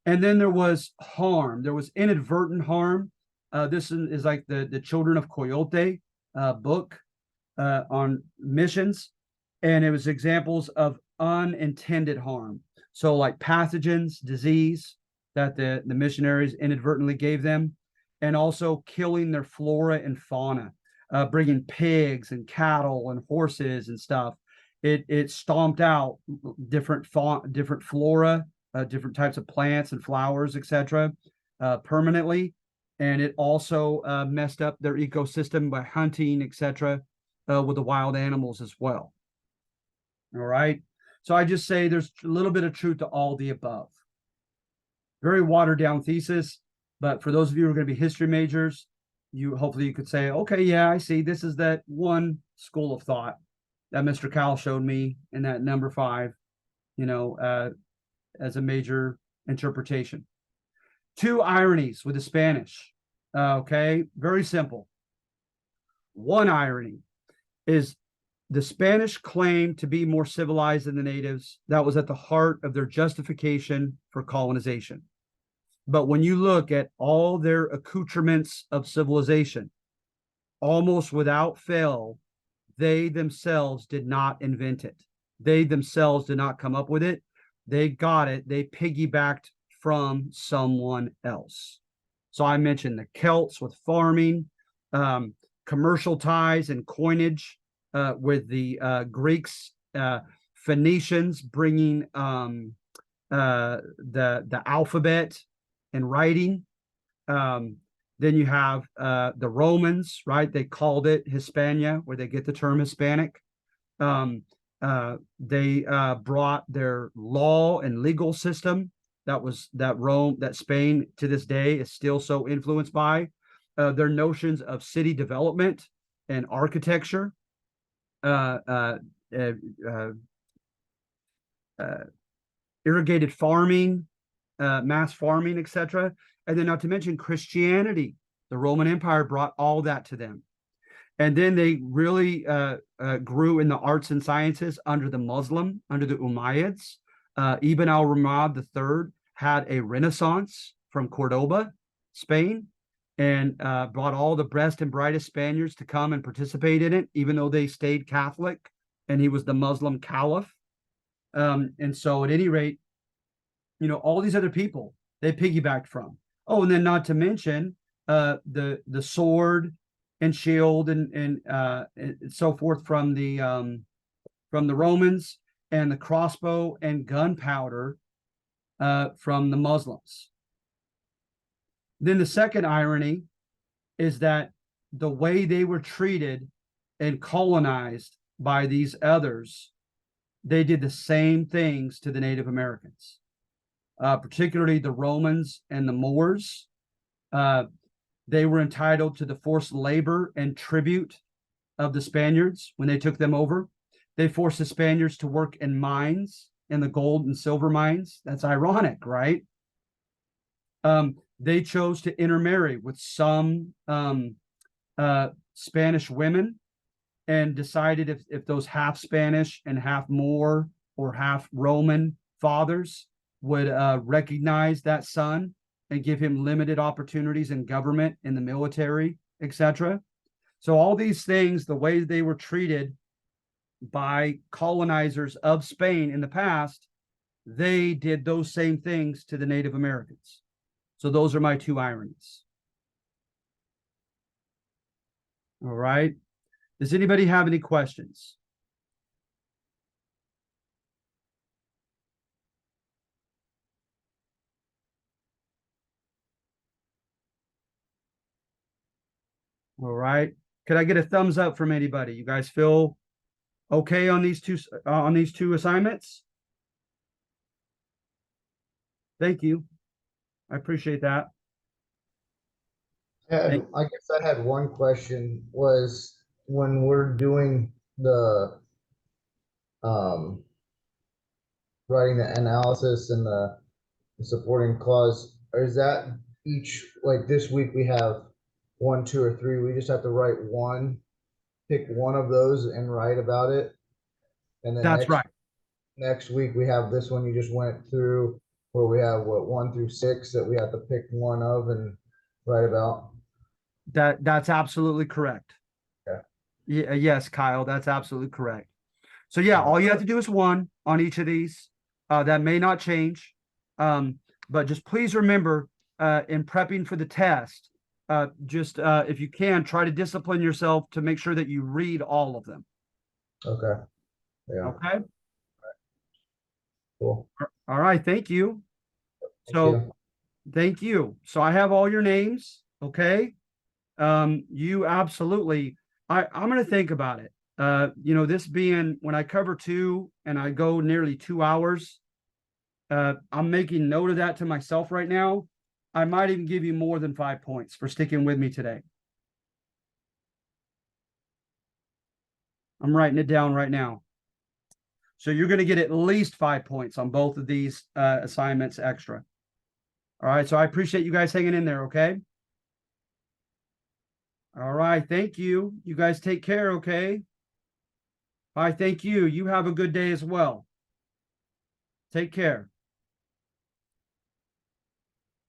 And then there was harm. There was inadvertent harm. This is like the Children of Coyote book on missions. And it was examples of unintended harm. So like pathogens, disease that the missionaries inadvertently gave them, and also killing their flora and fauna, bringing pigs and cattle and horses and stuff. It stomped out different flora, different types of plants and flowers, etc., permanently. And it also messed up their ecosystem by hunting, etc., with the wild animals as well. All right. So I just say there's a little bit of truth to all the above. Very watered down thesis, but for those of you who are going to be history majors, hopefully you could say, okay, yeah, I see. This is that one school of thought that Mr. Cowell showed me in that number 5, as a major interpretation. 2 ironies with the Spanish. Okay, very simple. One irony is the Spanish claimed to be more civilized than the natives. That was at the heart of their justification for colonization. But when you look at all their accoutrements of civilization, almost without fail, they themselves did not invent it. They themselves did not come up with it. They got it. They piggybacked from someone else. So I mentioned the Celts with farming, commercial ties and coinage with the Greeks, Phoenicians bringing the alphabet and writing. Then you have the Romans, right? They called it Hispania, where they get the term Hispanic. They brought their law and legal system that Spain to this day is still so influenced by. Their notions of city development and architecture, irrigated farming, mass farming, etc. And then not to mention Christianity. The Roman Empire brought all that to them. And then they really grew in the arts and sciences under the Umayyads. Ibn al-Ramad III had a renaissance from Cordoba, Spain, and brought all the best and brightest Spaniards to come and participate in it, even though they stayed Catholic, and he was the Muslim caliph. And so at any rate, all these other people they piggybacked from. Oh, and then not to mention the sword and shield and so forth from the Romans, and the crossbow and gunpowder from the Muslims. Then the second irony is that the way they were treated and colonized by these others, they did the same things to the Native Americans, particularly the Romans and the Moors. They were entitled to the forced labor and tribute of the Spaniards when they took them over. They forced the Spaniards to work in mines, in the gold and silver mines. That's ironic, right? They chose to intermarry with some Spanish women, and decided if those half Spanish and half Moor or half Roman fathers would recognize that son and give him limited opportunities in government, in the military, etc. So all these things, the way they were treated by colonizers of Spain in the past, they did those same things to the Native Americans. So those are my two ironies. All right. Does anybody have any questions? All right. Could I get a thumbs up from anybody? You guys feel okay on these two assignments? Thank you. I appreciate that. I guess I had one question, was when we're doing the writing the analysis and the supporting clause, or is that each, like this week we have 1, 2, or 3, we just have to write one, pick one of those and write about it, and then That's right. next week we have this one you just went through, where we have 1 through 6 that we have to pick one of and write about. That's absolutely correct. Okay. Yeah, yes, Kyle, that's absolutely correct. So yeah, all you have to do is one on each of these. That may not change. But just please remember, in prepping for the test, if you can, try to discipline yourself to make sure that you read all of them. Okay. Yeah. Okay. Cool. All right. Thank you. Thank you. So I have all your names. Okay. You absolutely, I'm going to think about it. This being when I cover 2 and I go nearly 2 hours, I'm making note of that to myself right now. I might even give you more than 5 points for sticking with me today. I'm writing it down right now. So you're going to get at least 5 points on both of these assignments extra. All right. So I appreciate you guys hanging in there. Okay. All right. Thank you. You guys take care. Okay. All right. Thank you. You have a good day as well. Take care.